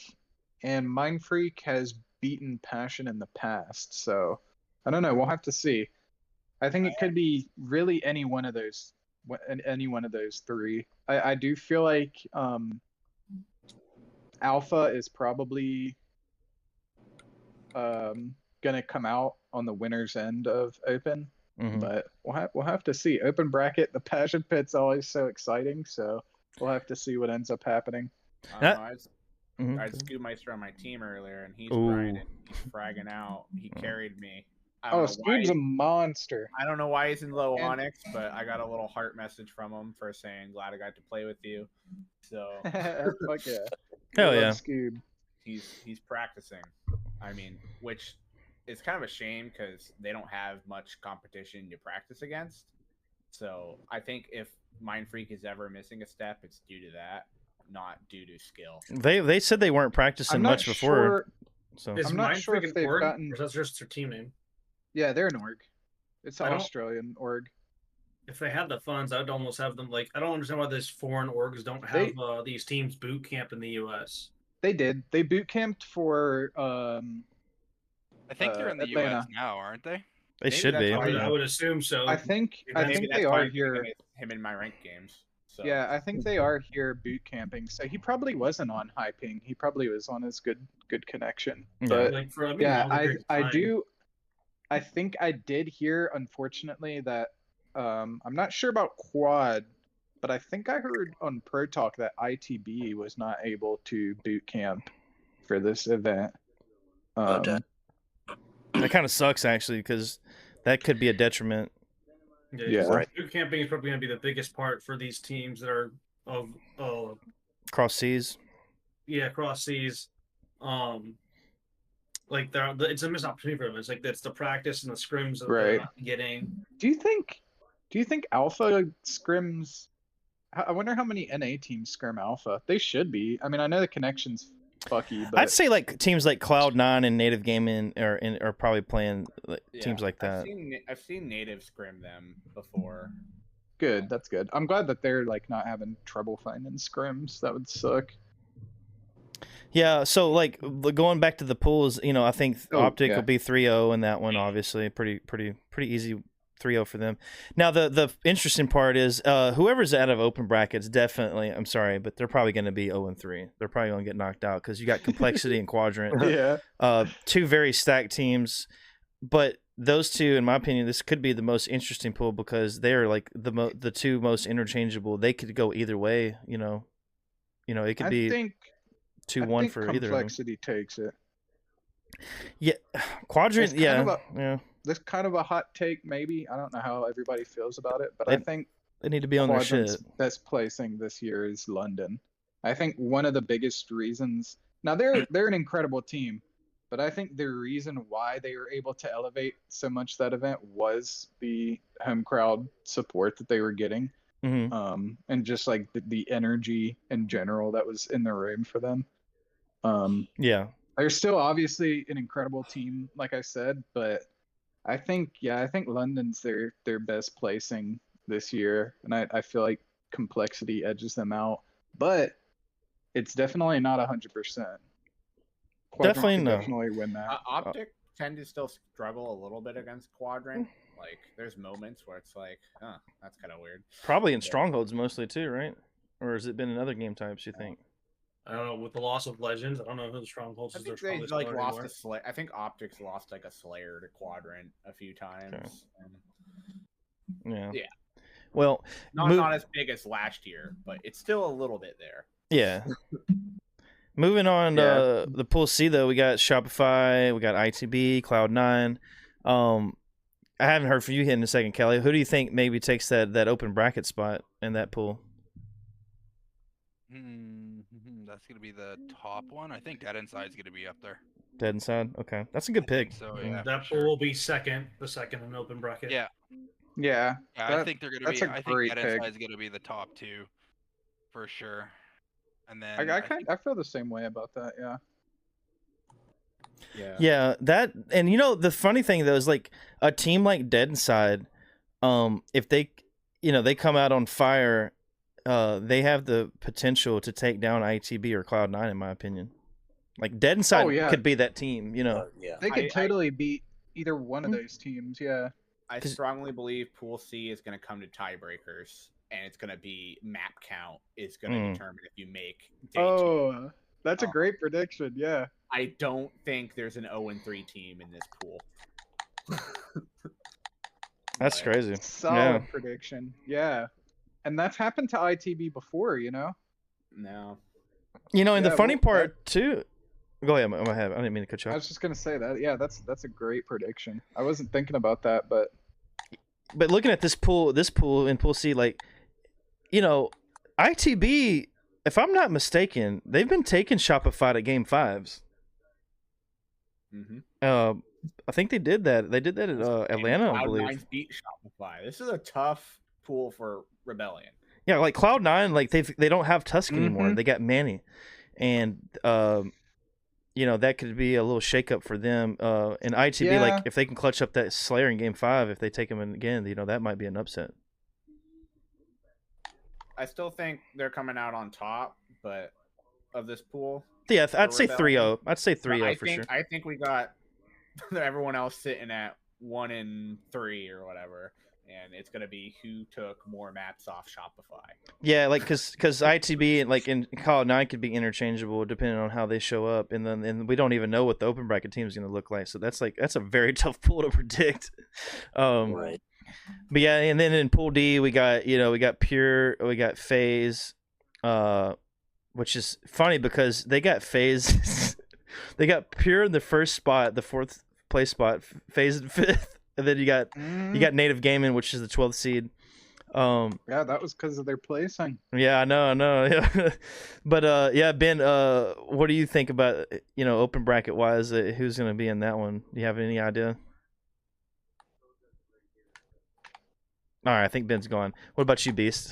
and Mind Freak has beaten Passion in the past. So I don't know. We'll have to see. I think it could be really any one of those 3. I do feel like Alpha is probably gonna come out on the winner's end of open, but we'll have to see. Open bracket, the Passion Pit's always so exciting, so we'll have to see what ends up happening. I had Scoobmeister on my team earlier, and he's grinding, he's fragging out. He carried me. Scoob's a monster. I don't know why he's in low Onyx, but I got a little heart message from him for saying, "Glad I got to play with you." So, fuck yeah, hell yeah, Scoob. He's practicing. I mean, which is kind of a shame because they don't have much competition to practice against. So I think if Mind Freak is ever missing a step, it's due to that, not due to skill. They said they weren't practicing much before. So is I'm not Mind sure Freak if they've org, gotten. or that's just their team name. Yeah, they're an org. It's an Australian org. If they had the funds, I'd almost have them like. I don't understand why these foreign orgs don't have these teams boot camp in the U.S. They did. They boot camped for. I think they're in the Atlanta. U.S. now, aren't they? They should be. I would assume so. I think they are here. Him in my ranked games. So. Yeah, I think they are here boot camping. So he probably wasn't on high ping. He probably was on his good connection. But I think I did hear, unfortunately, that I'm not sure about Quad, but I think I heard on Pro Talk that ITB was not able to boot camp for this event. That kind of sucks, actually, because that could be a detriment. Yeah. Right. Boot camping is probably going to be the biggest part for these teams that are of Cross seas. Yeah, cross seas. Like it's a missed opportunity for them. It's like that's the practice and the scrims that they're not getting. Do you think Alpha scrims? I wonder how many NA teams scrim Alpha. They should be. I mean, I know the connection's fucky, but I'd say like teams like Cloud9 and Native Gaming are probably playing teams like that. I've seen Native scrim them before. Good, that's good. I'm glad that they're like not having trouble finding scrims. That would suck. Yeah, so like going back to the pools, you know, I think Optic will be 3-0 in that one. Obviously, pretty easy 3-0 for them. Now the interesting part is whoever's out of open brackets, definitely. I'm sorry, but they're probably going to be 0-3. They're probably going to get knocked out because you got Complexity and Quadrant. Yeah, two very stacked teams, but those two, in my opinion, this could be the most interesting pool because they are like the two most interchangeable. They could go either way. You know, it could be 2-1 for either of them. Complexity takes it. Yeah, Quadrant. Yeah. This kind of a hot take, maybe. I don't know how everybody feels about it, but I think they need to be on their shit. Best placing this year is London. I think one of the biggest reasons. Now they're an incredible team, but I think the reason why they were able to elevate so much that event was the home crowd support that they were getting. Mm-hmm. And just like the energy in general that was in the room for them. Yeah, they're still obviously an incredible team, like I said, but I think London's their best placing this year, and I feel like Complexity edges them out, but it's definitely not 100%. Definitely win that. Optic tend to still struggle a little bit against Quadrant. Like, there's moments where it's like, that's kind of weird. Probably in Strongholds mostly too, right? Or has it been in other game types, you think? I don't know. With the loss of Legends, I don't know who the Strongholds is. I think they lost a Slayer. I think Optics lost like a Slayer to Quadrant a few times. Okay. Yeah. Well, not as big as last year, but it's still a little bit there. Yeah. Moving on, the Pool C though, we got Shopify, we got ITB, Cloud9. I haven't heard from you in a second, Kelly. Who do you think maybe takes that open bracket spot in that pool? That's going to be the top one. I think Dead Inside's going to be up there. Dead Inside? Okay. That's a good pick. So, yeah, that pool will be the second in open bracket. Yeah. I think they're going to be. I think Dead Inside's going to be the top two for sure. And then I feel the same way about that. Yeah, that, and you know the funny thing though is like a team like Dead Inside, if they come out on fire, they have the potential to take down ITB or Cloud9 in my opinion. Like Dead Inside could be that team, They could totally beat either one of those teams. Yeah, I strongly believe Pool C is going to come to tiebreakers, and it's going to be map count is going to determine if you make day two. That's a great prediction. Yeah. I don't think there's an 0-3 team in this pool. That's crazy. Solid prediction. Yeah. And that's happened to ITB before, No. And the funny part too. Go ahead. I didn't mean to cut you off. I was just gonna say that. Yeah, that's a great prediction. I wasn't thinking about that, but looking at this pool in Pool C, like, ITB, if I'm not mistaken, they've been taking Shopify to game 5s. Mm-hmm. I think they did that. They did that at Atlanta, I believe. Cloud9 beat Shopify. This is a tough pool for Rebellion. Yeah, like Cloud9, like they don't have Tusk anymore. They got Manny, and that could be a little shakeup for them. And ITB, like if they can clutch up that Slayer in game 5, if they take him in again, that might be an upset. I still think they're coming out on top, but of this pool. Yeah, I'd say 3-0. I'd say 3-0 for sure. I think we got everyone else sitting at 1-3 or whatever, and it's gonna be who took more maps off Shopify. Yeah, like because ITB like in Cloud9 could be interchangeable depending on how they show up, and we don't even know what the open bracket team is gonna look like. So that's a very tough pool to predict. Right. But yeah, and then in Pool D we got Pure, we got FaZe, which is funny because they got FaZe, they got Pure in the first spot, the 4th place spot, FaZe in 5th, and then you got Native Gaming, which is the 12th seed. Yeah, that was because of their placing. Yeah, I know. Yeah. But yeah, Ben, what do you think about, open bracket wise, who's going to be in that one? Do you have any idea? All right, I think Ben's gone. What about you, Beast?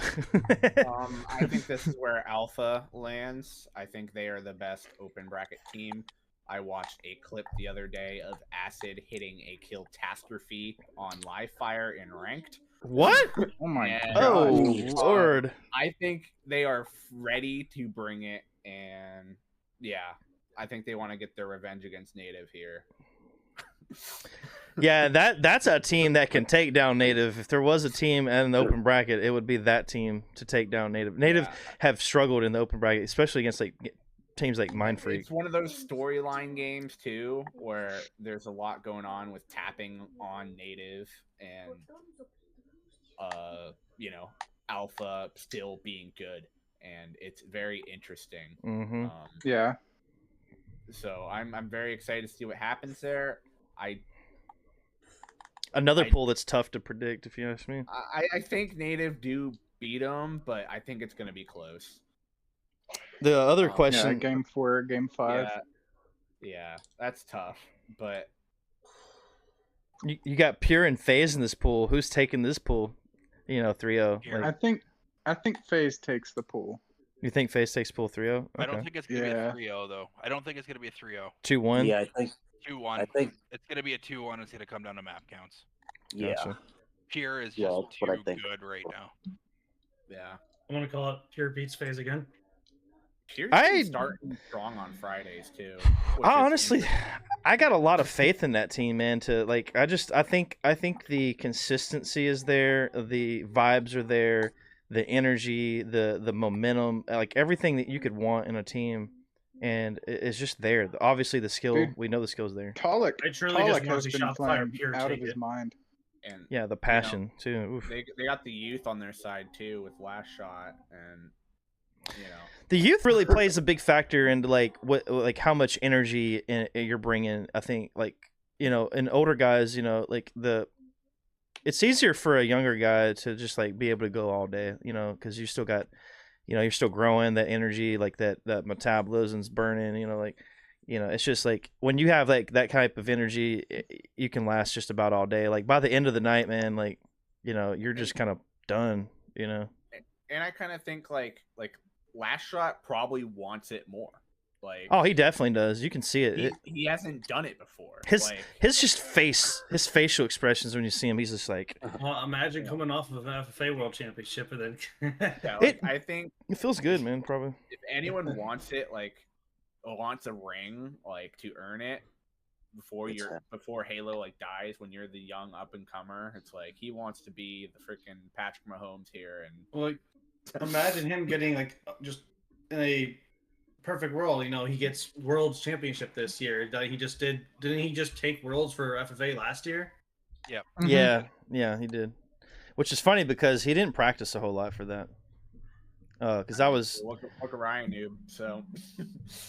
I think this is where Alpha lands. I think they are the best open bracket team. I watched a clip the other day of Acid hitting a Killtastrophe on Live Fire in Ranked. What? Oh my And, god. Oh, Lord. I think they are ready to bring it, and yeah, I think they want to get their revenge against Native here. Yeah, that's a team that can take down Native. If there was a team in an open bracket, it would be that team to take down Native. Native have struggled in the open bracket, especially against like teams like Mind Freak. It's one of those storyline games too, where there's a lot going on with tapping on Native and Alpha still being good, and it's very interesting. Mm-hmm. Yeah. So I'm very excited to see what happens there. Another pool that's tough to predict, if you ask me. I think Native do beat them, but I think it's going to be close. The other question... Yeah, game 4, game 5. Yeah, that's tough, but... You got Pure and FaZe in this pool. Who's taking this pool? 3-0. Like... I think FaZe takes the pool. You think FaZe takes pool 3-0? Okay. I don't think it's going to be a 3-0, though. I don't think it's going to be a 3-0. 2-1? Yeah, I think... 2-1. I think it's going to be a 2-1. It's going to come down to map counts. Yeah. Gotcha. Pure is just too good right now. Yeah. I'm going to call it Pure beats FaZe again. Pure's starting strong on Fridays, too. Honestly, I got a lot of faith in that team, man. I think the consistency is there. The vibes are there. The energy, the momentum, like everything that you could want in a team. And it's just there. Obviously, the skill. Dude, we know the skill's there. Pollock has been playing out of his mind. And yeah, the passion too. Oof. They got the youth on their side too with Last Shot, and the youth really plays a big factor into like how much energy you're bringing. I think and older guys, it's easier for a younger guy to just like be able to go all day, because you still got. You're still growing that energy, like that metabolism's burning, it's just like when you have like that type of energy, you can last just about all day. Like by the end of the night, man, like, you're just kind of done, And I kind of think like Last Shot probably wants it more. Like, oh, he definitely does. You can see it. He hasn't done it before. His facial expressions when you see him, he's just like. Well, imagine coming off of an FFA World Championship and then. I think it feels good, man. Probably. If anyone wants it, wants a ring, to earn it before Halo dies when you're the young up and comer, it's like he wants to be the freaking Patrick Mahomes here and. Imagine him getting just in a perfect world, he gets Worlds Championship this year. Didn't he just take Worlds for FFA last year? Yeah. Mm-hmm. Yeah, he did. Which is funny because he didn't practice a whole lot for that. Because I was look at Ryan noob. So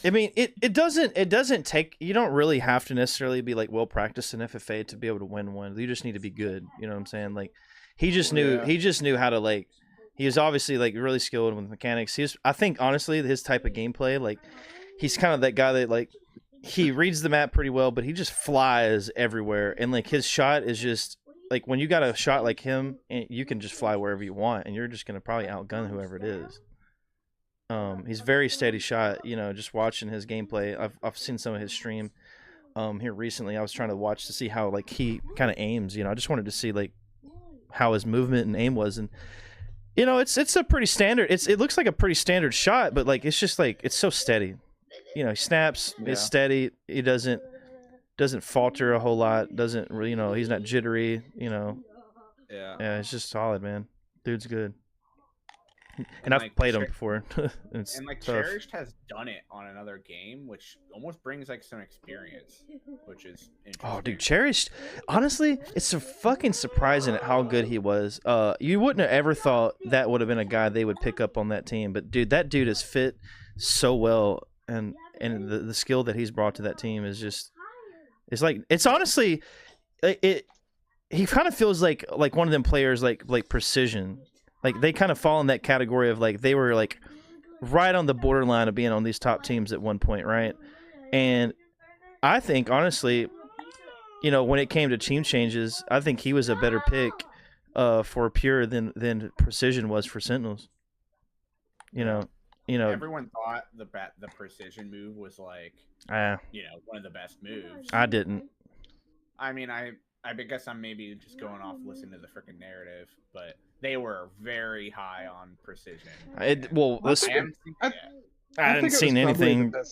I mean, it doesn't take, you don't really have to necessarily be well practiced in FFA to be able to win one. You just need to be good. You know what I'm saying? He just knew how to he was obviously really skilled with mechanics. I think honestly his type of gameplay, he's kind of that guy that he reads the map pretty well, but he just flies everywhere. And his shot is just when you got a shot like him, you can just fly wherever you want, and you're just gonna probably outgun whoever it is. He's very steady shot. Just watching his gameplay, I've seen some of his stream here recently. I was trying to watch to see how he kind of aims. I just wanted to see how his movement and aim was, and it's a pretty standard. It looks like a pretty standard shot, but it's just it's so steady. He snaps. Yeah. It's steady. He doesn't falter a whole lot. Doesn't really, he's not jittery. Yeah. Yeah, it's just solid, man. Dude's good. And I've played him before. And Cherished has done it on another game, which almost brings some experience, which is interesting. Oh, dude, Cherished. Honestly, it's so fucking surprising at how good he was. You wouldn't have ever thought that would have been a guy they would pick up on that team, but dude, that dude is fit so well, and the skill that he's brought to that team is just. It's honestly, he kind of feels like one of them players like Precision. Like they kind of fall in that category of like they were like right on the borderline of being on these top teams at one point, right? And I think honestly, you know, when it came to team changes, I think he was a better pick for Pure than Precision was for Sentinels. You know, everyone thought the Precision move was like, you know, one of the best moves. I didn't. I mean, I guess I'm maybe just going off listening to the freaking narrative, but they were very high on Precision. I hadn't seen anything. The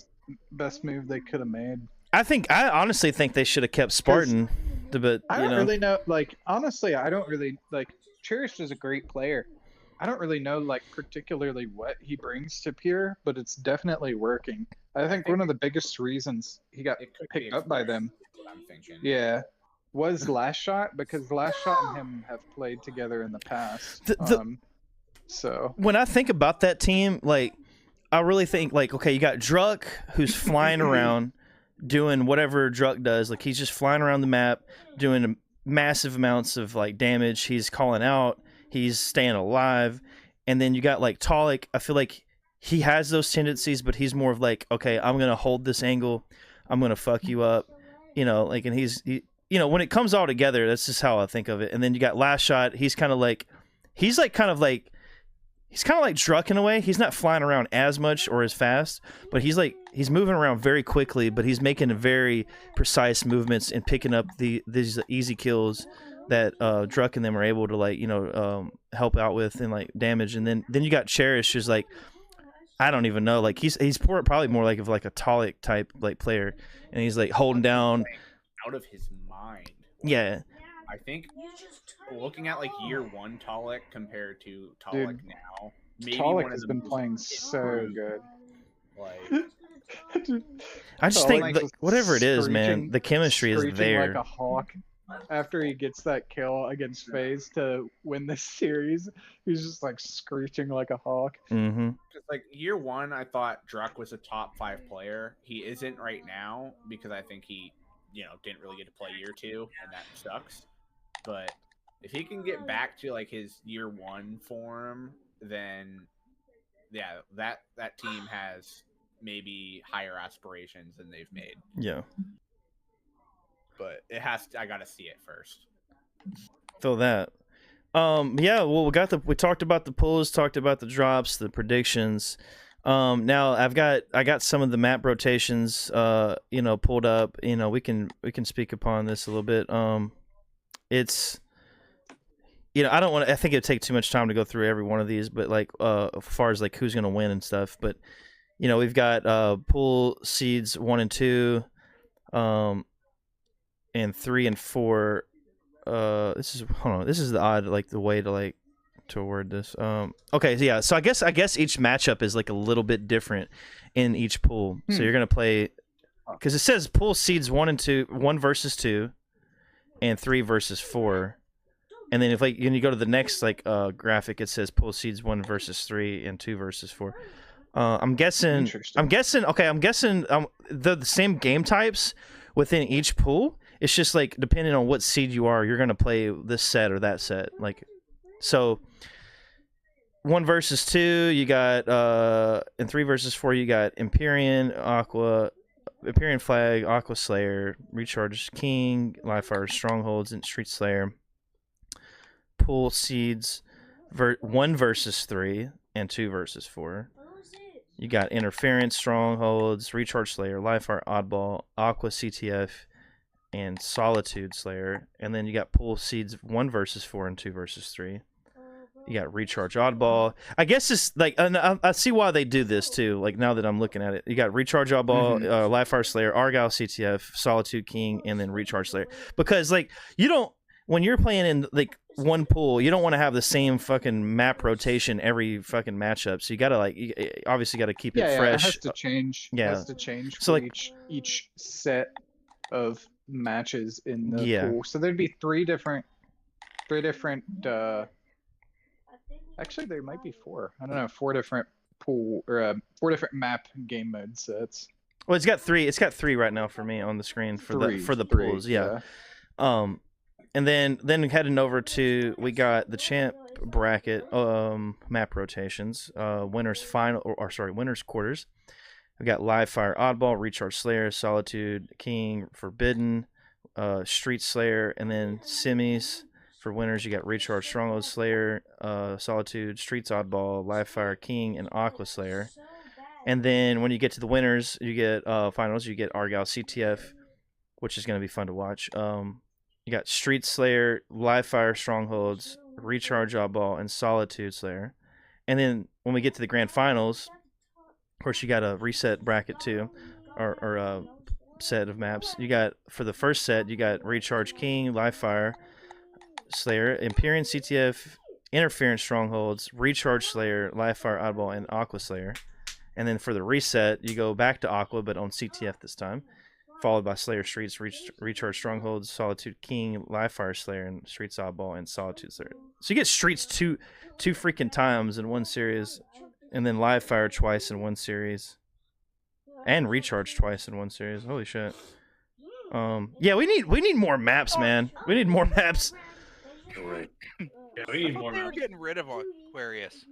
best move they could have made. I honestly think they should have kept Spartan. But I don't really know. Like honestly, I don't really like. Cherished is a great player. I don't really know like particularly what he brings to Pure, but it's definitely working. I think one of the biggest reasons he got picked up by them, was Last Shot, because Last Shot and him have played together in the past. So when I think about that team, like I really think like, okay, you got Druck who's flying around doing whatever Druck does. Like he's just flying around the map doing massive amounts of like damage. He's calling out. He's staying alive. And then you got like Talik. I feel like he has those tendencies, but he's more of like, okay, I'm going to hold this angle. I'm going to fuck you up. You know, like, and he, you know, when it comes all together, that's just how I think of it. And then you got Last Shot. He's kind of like Druck in a way. He's not flying around as much or as fast, but he's moving around very quickly, but he's making very precise movements and picking up these easy kills that Druck and them are able to like, you know, help out with and like damage. And then you got Cherish, who's like, I don't even know, like he's probably more like of like a Talik type like player, and he's like holding down out of his mind. Yeah. I think looking at like year one Talik compared to Talik now, maybe Talik has been playing so good. Like, I just think whatever it is, man, the chemistry is there. Like a hawk. After he gets that kill against FaZe to win this series, he's just like screeching like a hawk. Mm-hmm. Just like year one, I thought Druck was a top 5 player. He isn't right now because I think he, you know, didn't really get to play year 2, and that sucks. But if he can get back to like his year 1 form, then yeah, that team has maybe higher aspirations than they've made. Yeah. But I gotta see it first. Feel that. Yeah, well we talked about the pulls, talked about the drops, the predictions. Now I got some of the map rotations you know, pulled up. You know, we can speak upon this a little bit. It's, you know, I think it'd take too much time to go through every one of these, but like as far as like who's gonna win and stuff. But you know, we've got pool seeds 1 and 2, and 3 and 4. This is the odd like the way to like to word this. Okay, so yeah, so I guess each matchup is like a little bit different in each pool. So you're gonna play, because it says pool seeds 1 and 2, 1 versus 2, and 3 versus 4. And then if like when you go to the next like graphic, it says pool seeds 1 versus 3 and 2 versus 4. I'm guessing the same game types within each pool. It's just like depending on what seed you are, you're gonna play this set or that set. Like, so 1 versus 2, you got and 3 versus 4, you got Empyrean Flag, Aqua Slayer, Recharge King, Livefire Strongholds, and Street Slayer. Pool seeds 1 versus 3 and 2 versus 4. You got Interference Strongholds, Recharge Slayer, Livefire Oddball, Aqua CTF, and Solitude Slayer. And then you got pool seeds 1 versus 4 and 2 versus 3. You got Recharge Oddball. I guess it's like, I see why they do this too. Like now that I'm looking at it, you got Recharge Oddball, Livefire Slayer, Argyle CTF, Solitude King, and then Recharge Slayer. Because like you don't, when you're playing in like one pool, you don't want to have the same fucking map rotation every fucking matchup. So you gotta like, you obviously got to keep it fresh. It has to change. Yeah, it has to change for so like each set of matches in the pool. So there'd be three different. Actually, there might be 4. I don't know, 4 different pool or 4 different map game mode sets. Well, it's got 3. It's got 3 right now for me on the screen for the pools. Yeah. And then heading over to, we got the champ bracket map rotations. Winners quarters. We got Live Fire, Oddball, Recharge Slayer, Solitude, King, Forbidden, Street Slayer, and then semis. For winners, you got Recharge Stronghold Slayer, Solitude, Streets Oddball, Live Fire, King, and Aqua Slayer. And then when you get to the winners, you get finals, you get Argyle CTF, which is going to be fun to watch. You got Street Slayer, Live Fire Strongholds, Recharge Oddball, and Solitude Slayer. And then when we get to the grand finals, of course, you got a reset bracket too, or a set of maps. You got, for the first set, you got Recharge King, Live Fire Slayer, Empyrean CTF, Interference Strongholds, Recharge Slayer, Live Fire Oddball, and Aqua Slayer. And then for the reset, you go back to Aqua, but on CTF this time, followed by Slayer Streets, Recharge Strongholds, Solitude King, Live Fire Slayer, and Streets Oddball, and Solitude Slayer. So you get Streets two freaking times in one series, and then Live Fire twice in one series, and Recharge twice in one series. Holy shit! Yeah, we need more maps, man. We need more maps. Right. Yeah, we need more They were maps. getting rid of Aquarius.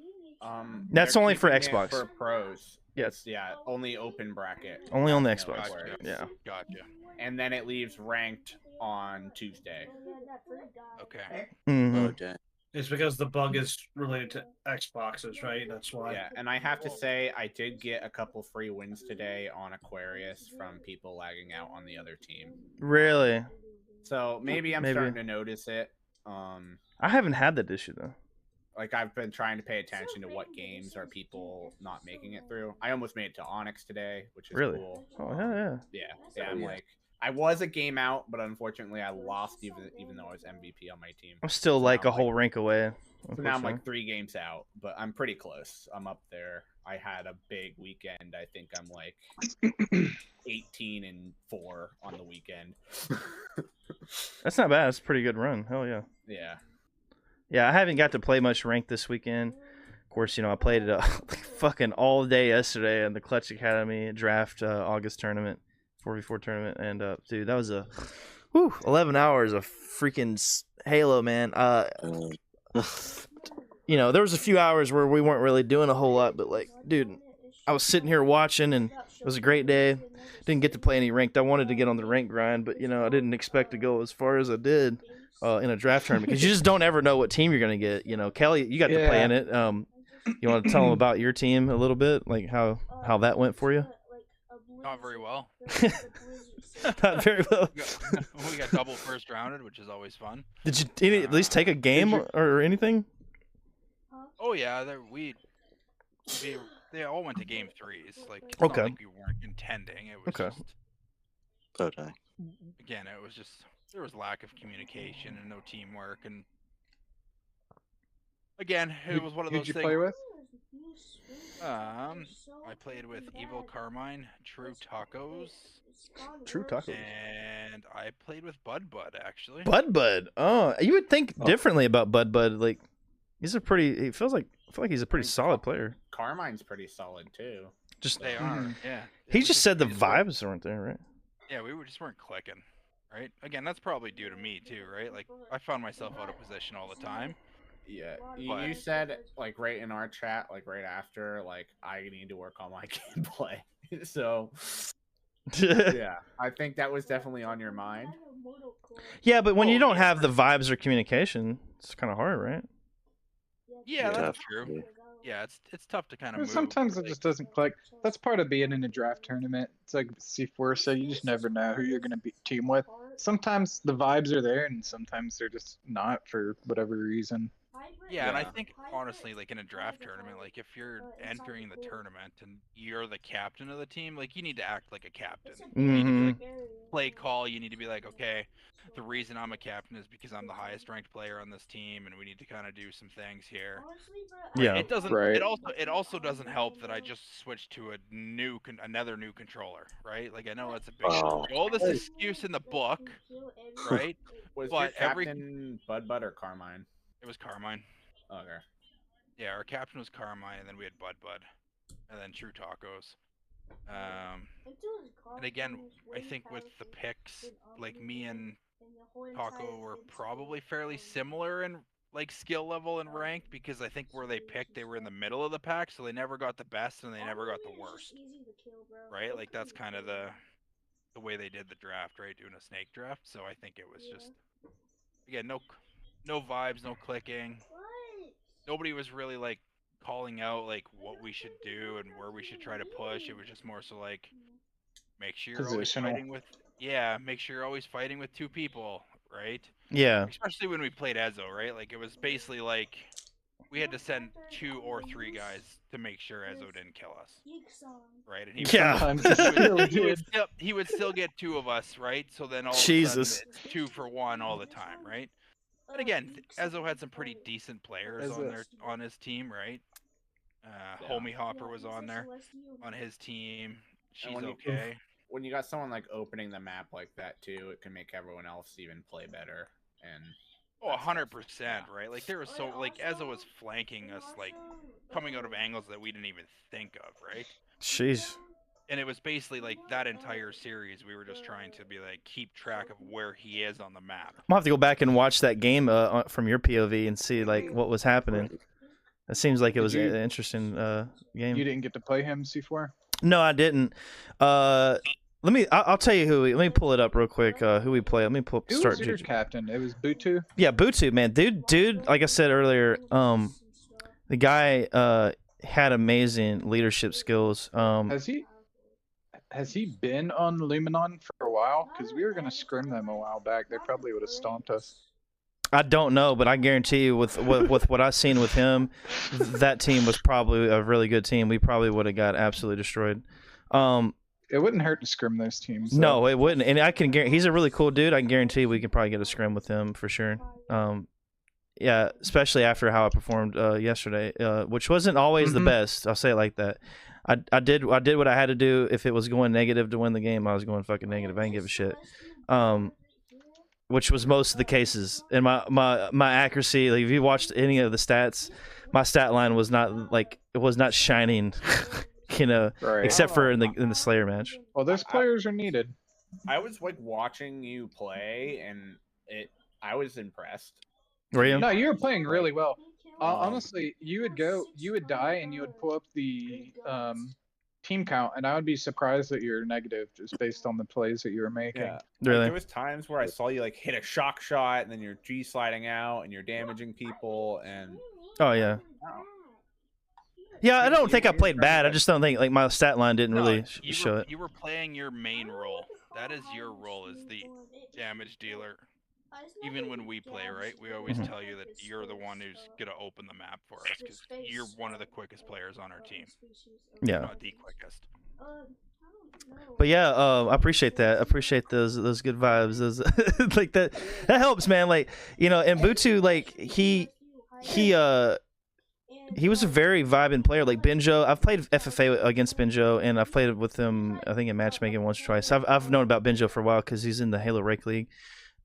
That's they're only for keeping it Xbox. For pros. Yes. Yeah, only open bracket. Only on the Has no Xbox. Aquarius. Yeah. Gotcha. And then it leaves ranked on Tuesday. Okay. Mm-hmm. Okay. It's because the bug is related to Xboxes, right? That's why. Yeah, and I have to say, I did get a couple free wins today on Aquarius from people lagging out on the other team. Really? So maybe I'm starting to notice it. I haven't had that issue though. Like, I've been trying to pay attention to what games are people not making it through. I almost made it to Onyx today, which is cool. Oh yeah. Yeah. I'm like, I was a game out, but unfortunately I lost even though I was MVP on my team. I'm still So like now a whole rank away. So now I'm like 3 games out, but I'm pretty close. I'm up there. I had a big weekend. I think I'm like 18-4 on the weekend. That's not bad. That's a pretty good run. Hell yeah. Yeah. Yeah, I haven't got to play much rank this weekend. Of course, I played it fucking all day yesterday in the Clutch Academy draft August tournament, 4v4 tournament, and dude, that was 11 hours of freaking Halo, man. There was a few hours where we weren't really doing a whole lot, but like, dude, I was sitting here watching, and it was a great day. Didn't get to play any ranked. I wanted to get on the rank grind, but I didn't expect to go as far as I did in a draft tournament, because you just don't ever know what team you're gonna get. Kelly, you got to play in it. You want to tell them about your team a little bit, like how that went for you? Not very well. Not very well. We got double first rounded, which is always fun. Did you at least take a game or anything? Oh yeah, they all went to game 3s. Like, it's not like we weren't contending. It was just Okay. Again, it was just there was lack of communication and no teamwork, and again, it was one of those things. Who'd you play with? I played with Evil Carmine, True Tacos, and I played with Bud actually. Bud. Oh, you would think differently about Bud. Like, he's a pretty. I feel like he's a pretty solid player. Carmine's pretty solid too. Just they are, yeah. He just said the vibes weren't there, right? Yeah, we just weren't clicking, right? Again, that's probably due to me too, right? Like, I found myself out of position all the time. Yeah, you said, like, right in our chat, like right after, like, I need to work on my gameplay. So yeah, I think that was definitely on your mind. Yeah, but when you don't have the vibes or communication, it's kind of hard, right? Yeah, that's true. Yeah, it's tough to kind of move. Sometimes it just doesn't click. That's part of being in a draft tournament. It's like C4, so you just never know who you're going to be team with. Sometimes the vibes are there, and sometimes they're just not for whatever reason. Yeah, and I think, honestly, like, in a draft tournament, like, if you're entering the tournament and you're the captain of the team, like, you need to act like a captain. You need to be, like, play call. You need to be like, okay, the reason I'm a captain is because I'm the highest ranked player on this team, and we need to kind of do some things here. Yeah, it doesn't. Right. It also doesn't help that I just switched to another new controller, right? Like, I know that's a big oldest excuse in the book, right? Was your captain Bud or Carmine? It was Carmine. Okay. Yeah, our captain was Carmine, and then we had Bud, and then True Tacos. And again, I think with the picks, like, me and Taco were probably fairly similar in like skill level and rank, because I think where they picked, they were in the middle of the pack, so they never got the best and they never got the worst. Right? Like that's kind of the way they did the draft, right? Doing a snake draft. So I think it was just, again, no vibes, no clicking. Nobody was really like calling out like what we should do and where we should try to push. It was just more so like, make sure you're always fighting with, make sure you're always fighting with two people, right? Yeah. Especially when we played Ezo, right? Like it was basically like we had to send 2 or 3 guys to make sure Ezo didn't kill us, right? And he would still get 2 of us, right? So then all of a sudden it's 2 for 1 all the time, right? But again, Ezo had some pretty decent players on his team, right? Homie Hopper was on there on his team. She's okay. When you got someone like opening the map like that too, it can make everyone else even play better. And 100%, right? Like there was Ezo was flanking us, like coming out of angles that we didn't even think of, right? Jeez. And it was basically like that entire series, we were just trying to be like keep track of where he is on the map. I'll have to go back and watch that game from your POV and see like what was happening. It seems like it was an interesting game. You didn't get to play him, C4? No, I didn't. I'll tell you who. Let me pull it up real quick. Who we play? Let me pull. Who was your captain? It was Butu. Yeah, Butu, man, dude. Like I said earlier, the guy had amazing leadership skills. Has he been on Luminon for a while? Because we were gonna scrim them a while back. They probably would have stomped us. I don't know, but I guarantee you, with what I've seen with him, that team was probably a really good team. We probably would have got absolutely destroyed. It wouldn't hurt to scrim those teams. No, it wouldn't. And I can guarantee he's a really cool dude. I can guarantee we could probably get a scrim with him for sure. Yeah, especially after how I performed yesterday, which wasn't always the best. I'll say it like that. I did what I had to do. If it was going negative to win the game, I was going fucking negative. I didn't give a shit. Which was most of the cases. And my accuracy, like if you watched any of the stats, my stat line was not shining, right. Except for in the Slayer match. Well, those players are needed. I was like watching you play, and I was impressed. Were you? No, you were playing really well. Honestly, you would die, and you would pull up the team count, and I would be surprised that you're negative just based on the plays that you were making. Yeah. Really? Like, there was times where I saw you like hit a shock shot, and then you're G sliding out, and you're damaging people, and oh yeah. Yeah, I don't think I played bad. I just don't think like my stat line didn't really show it. You were playing your main role. That is your role, as the damage dealer. Even when we play, right? We always tell you that you're the one who's gonna open the map for us because you're one of the quickest players on our team. Yeah. Not the quickest. But yeah, I appreciate that. I appreciate those good vibes. Those like that helps, man. Like, and Butu, like he was a very vibing player. Like Benjo, I've played FFA against Benjo, and I've played with him, I think, in matchmaking once or twice. I've known about Benjo for a while because he's in the Halo Rake League.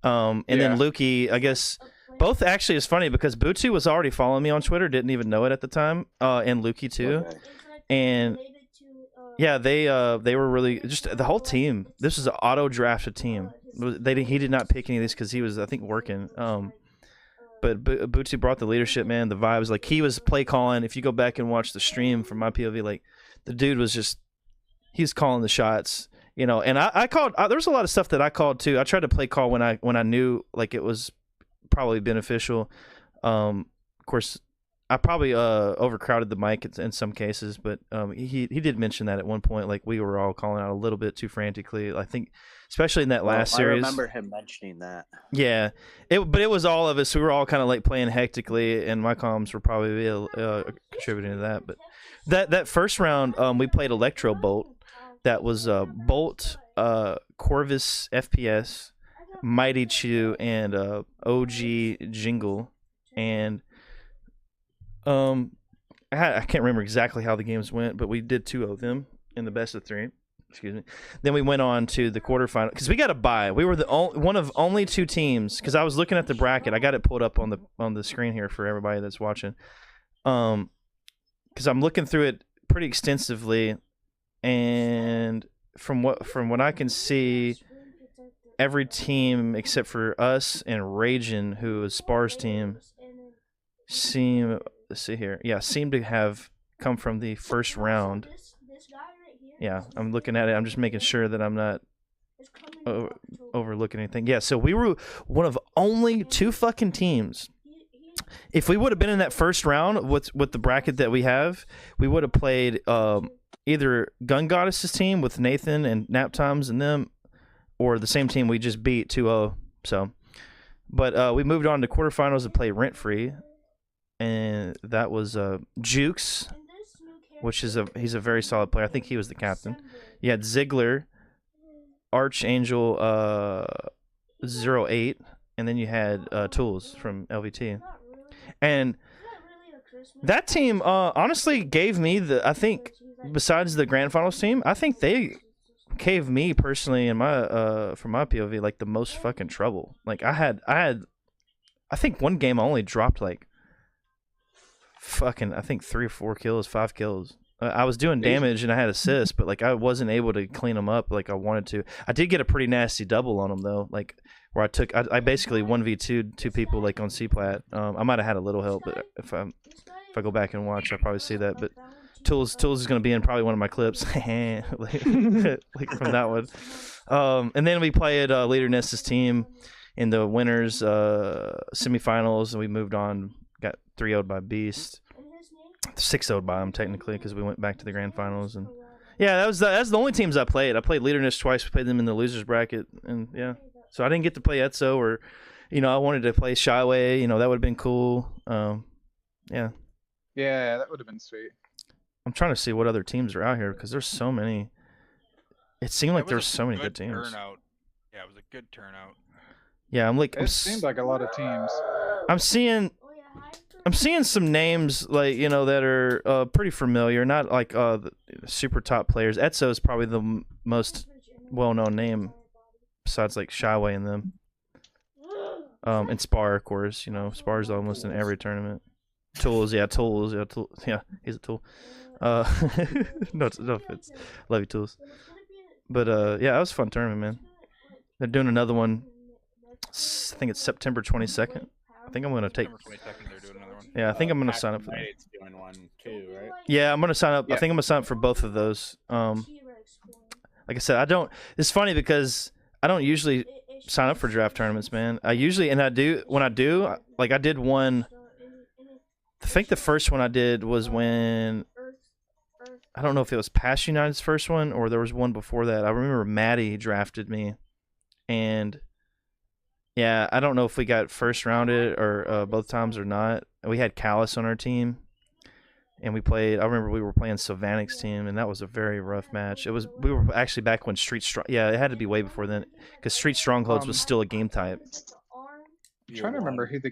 And then Lukey, I guess, both actually is funny because Butu was already following me on Twitter, didn't even know it at the time, and Lukey too. Okay. And yeah, they were really just the whole team. This was an auto drafted team. He did not pick any of these because he was, I think, working. But Butu brought the leadership, man. The vibes, like he was play calling. If you go back and watch the stream from my POV, like the dude was just, he's calling the shots. And I called. There was a lot of stuff that I called too. I tried to play call when I knew like it was probably beneficial. Of course, I probably overcrowded the mic in some cases, but he did mention that at one point. Like we were all calling out a little bit too frantically. I think, especially in that last series. I remember him mentioning that. Yeah, but it was all of us. We were all kind of like playing hectically, and my comms were probably contributing to that. But that first round, we played Electro Bolt. That was Bolt, Corvus FPS, Mighty Chew, and OG Jingle. And I can't remember exactly how the games went, but we did 2 of them in the best of 3. Excuse me. Then we went on to the quarterfinal because we got a bye. We were one of only 2 teams because I was looking at the bracket. I got it pulled up on the screen here for everybody that's watching. Because I'm looking through it pretty extensively. And from what I can see, every team except for us and Ragin, who is Spar's team, seem, let's see here. Yeah, seem to have come from the first round. Yeah, I'm looking at it. I'm just making sure that I'm not overlooking anything. Yeah, so we were one of only 2 fucking teams. If we would have been in that first round with the bracket that we have, we would have played either Gun Goddess's team with Nathan and Naptimes and them, or the same team we just beat 2-0. So, but we moved on to quarterfinals to play Rent Free, and that was Jukes, which is he's a very solid player. I think he was the captain. You had Ziggler, Archangel 08, and then you had Tools from LVT. And that team honestly gave me I think besides the grand finals team, I think they gave me personally in my from my POV like the most fucking trouble. Like I think one game I only dropped like fucking I think 3 or 4 kills, 5 kills. I was doing damage and I had assists, but like I wasn't able to clean them up like I wanted to. I did get a pretty nasty double on them though, like where I basically 1v2'd 2 people like on C-Plat. I might have had a little help, but if I go back and watch, I'll probably see that. But Tools is going to be in probably one of my clips, like from that one. And then we played Leader Ness's team in the winners semifinals, and we moved on. Got 3-0'd by Beast. 6-0'd by him technically because we went back to the grand finals. And yeah, that's the only teams I played. I played Leader Ness twice. We played them in the losers bracket, and yeah. So I didn't get to play Etso or, I wanted to play Shyway. That would have been cool. Yeah. Yeah, that would have been sweet. I'm trying to see what other teams are out here because there's so many. It seemed like there's so many good teams. Turnout. Yeah, it was a good turnout. Yeah, It seemed like a lot of teams. I'm seeing some names like that are pretty familiar. Not like the super top players. Etso is probably the most well-known name. Besides like Shyway and them, and Spar, of course, Spar's almost in every tournament. Tools, yeah, he's a tool. No offense, love you, Tools. But yeah, that was a fun tournament, man. They're doing another one. I think it's September 22nd. I think I'm gonna take. They're doing another one. Yeah, I think I'm gonna sign up for that. It's doing one too, right? Yeah, I'm gonna sign up. Yeah. I think I'm gonna sign up for both of those. Like I said, I don't. It's funny because I don't usually sign up for draft tournaments, man. I do when I do. Like I did one. I think the first one I did was when I don't know if it was Past United's first one or there was one before that. I remember Maddie drafted me, and yeah, I don't know if we got first rounded or both times or not. We had Callus on our team. And we played. I remember we were playing Sylvanic's team, and that was a very rough match. We were actually back when Street Strong. Yeah, it had to be way before then, because Street Strongholds was still a game type. I'm trying to remember who the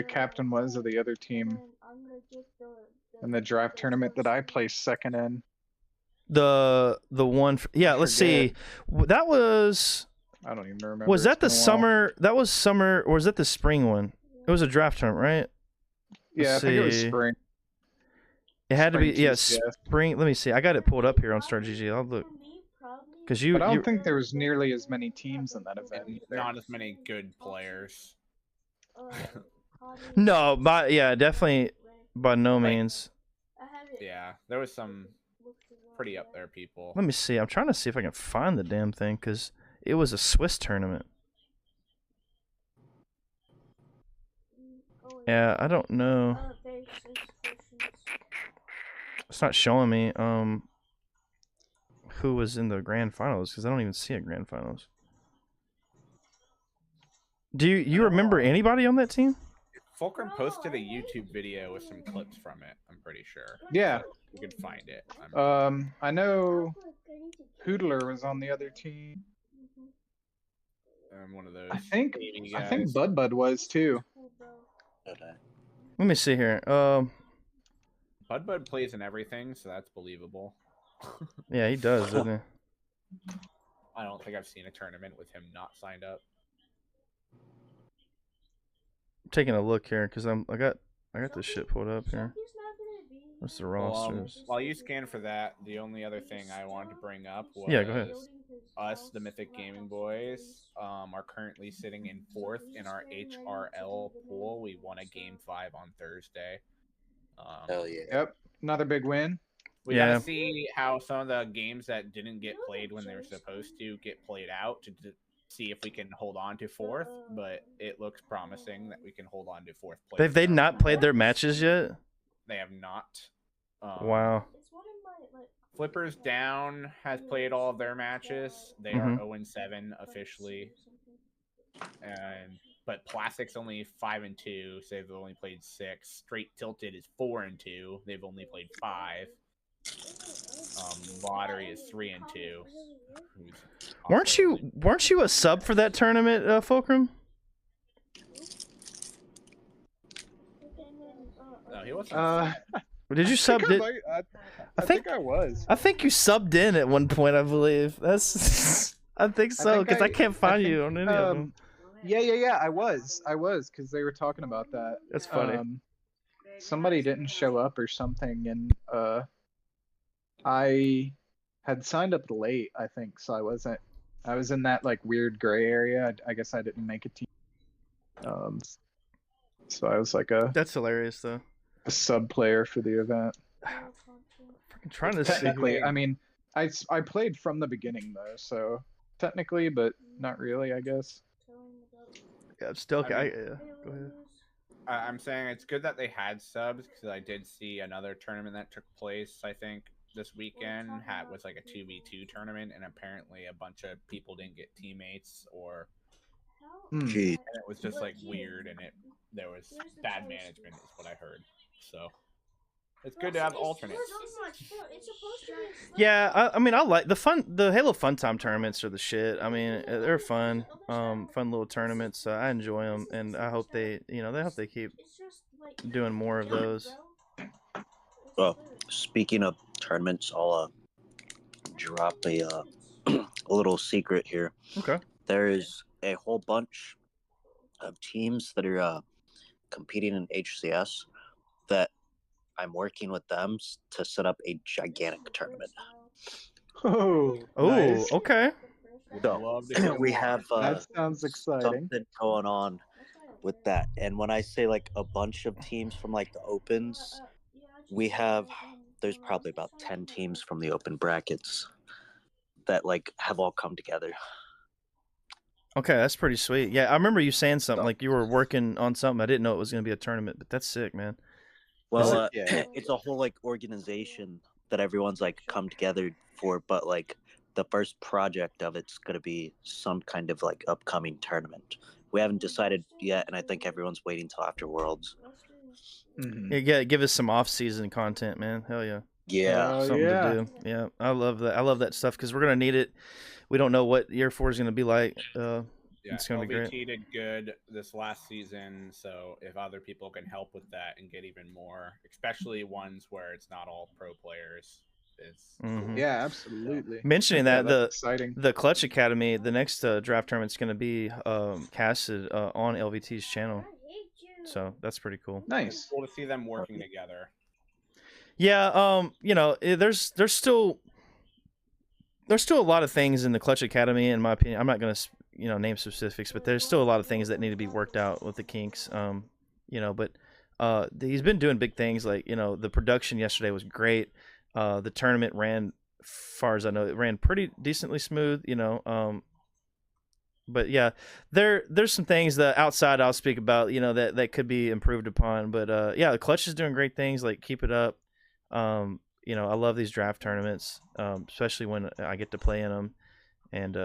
captain was of the other team in the draft tournament that I placed second in. The one. Let's see. That was. I don't even remember. Was that the summer? That was summer, or was that the spring one? It was a draft tournament, right? Yeah, I think it was spring. It had to be, GCS. spring. Let me see. I got it pulled up here on StarGG. I'll look. But I don't think there was nearly as many teams in that event either. Not as many good players. No, definitely by no means. Yeah, there was some pretty up there people. Let me see. I'm trying to see if I can find the damn thing because it was a Swiss tournament. Yeah, I don't know. It's not showing me who was in the grand finals because I don't even see a grand finals. Do you remember anybody on that team? Fulcrum posted a YouTube video with some clips from it. I'm pretty sure. Yeah, you could find it. I know Hoodler was on the other team. One of those. I think Bud was too. Let me see here. Bud plays in everything, so that's believable. Yeah, he does, doesn't he? I don't think I've seen a tournament with him not signed up. I'm taking a look here because I got this shit pulled up here. What's the rosters? While you scan for that, the only other thing I wanted to bring up was go ahead. us, the Mythic Gaming Boys, are currently sitting in 4th in our HRL pool. We won a Game 5 on Thursday. Hell yeah. Yep, another big win. We gotta see how some of the games that didn't get played when they were supposed to get played out to see if we can hold on to 4th. But it looks promising that we can hold on to 4th place. They've not played their matches yet? They have not. Wow. Flippers Down has played all of their matches. They are 0-7 officially. But Plastic's only 5-2, so they've only played 6. Straight Tilted is 4-2. They've only played 5. Lottery is 3-2. Weren't you a sub for that tournament, Fulcrum? No, he wasn't. Did you sub? I think I was. I think you subbed in at one point. I believe that's. I think so because I can't find you on any of them. Yeah. I was because they were talking about that. That's funny. Somebody didn't show up or something, and I had signed up late. I think so. I wasn't. I was in that like weird gray area. I guess I didn't make a team. So I was like That's hilarious though. A sub player for the event. Fucking trying to technically, I mean, I played from the beginning though, so technically, but not really, I guess. Yeah, still. Go ahead. I'm saying it's good that they had subs because I did see another tournament that took place. I think this weekend was like a 2v2 tournament, and apparently a bunch of people didn't get teammates or. And it was just like weird, and there was bad management, is what I heard. So it's good to have alternates. Yeah, I mean, I like the Halo Fun Time tournaments are the shit. I mean, they're fun, fun little tournaments. I enjoy them, and I hope they keep doing more of those. Well, speaking of tournaments, I'll drop a little secret here. Okay. There is a whole bunch of teams that are competing in HCS that I'm working with them to set up a gigantic tournament. Oh, nice. Okay. So we have that sounds exciting. Something going on with that. And when I say like a bunch of teams from like the opens, there's probably about 10 teams from the open brackets that like have all come together. Okay, that's pretty sweet. Yeah, I remember you saying something like you were working on something. I didn't know it was going to be a tournament, but that's sick, man. Well, it's a whole like organization that everyone's like come together for, but like the first project of it's going to be some kind of like upcoming tournament. We haven't decided yet, and I think everyone's waiting till after Worlds. Yeah, give us some off-season content, man. Hell yeah. Yeah, something to do. Yeah, I love that. I love that stuff because we're gonna need it. We don't know what year 4 is gonna be like. It's gonna be great. LVT did good this last season, so if other people can help with that and get even more, especially ones where it's not all pro players, is cool. Yeah, absolutely. Mentioning that exciting. The Clutch Academy, the next draft tournament's gonna be casted on LVT's channel, so that's pretty cool. Nice. It's cool to see them working together. Yeah, you know, there's still a lot of things in the Clutch Academy, in my opinion. I'm not gonna name specifics, but there's still a lot of things that need to be worked out with the kinks. You know, but he's been doing big things. Like, you know, the production yesterday was great. The tournament ran, far as I know, it ran pretty decently smooth. You know, but yeah, there's some things that outside I'll speak about. You know, that could be improved upon. But yeah, the Clutch is doing great things. Like, keep it up. You know, I love these draft tournaments, especially when I get to play in them, and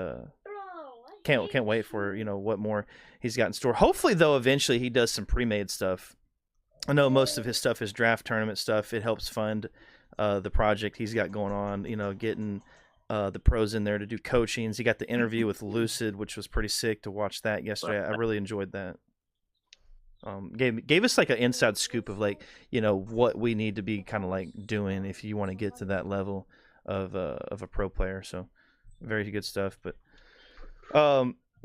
can't wait for what more he's got in store. Hopefully, though, eventually he does some pre-made stuff. I know most of his stuff is draft tournament stuff. It helps fund the project he's got going on. You know, getting the pros in there to do coachings. He got the interview with Lucid, which was pretty sick to watch that yesterday. I really enjoyed that. Gave us like an inside scoop of like what we need to be kind of like doing if you want to get to that level of a pro player. So very good stuff. But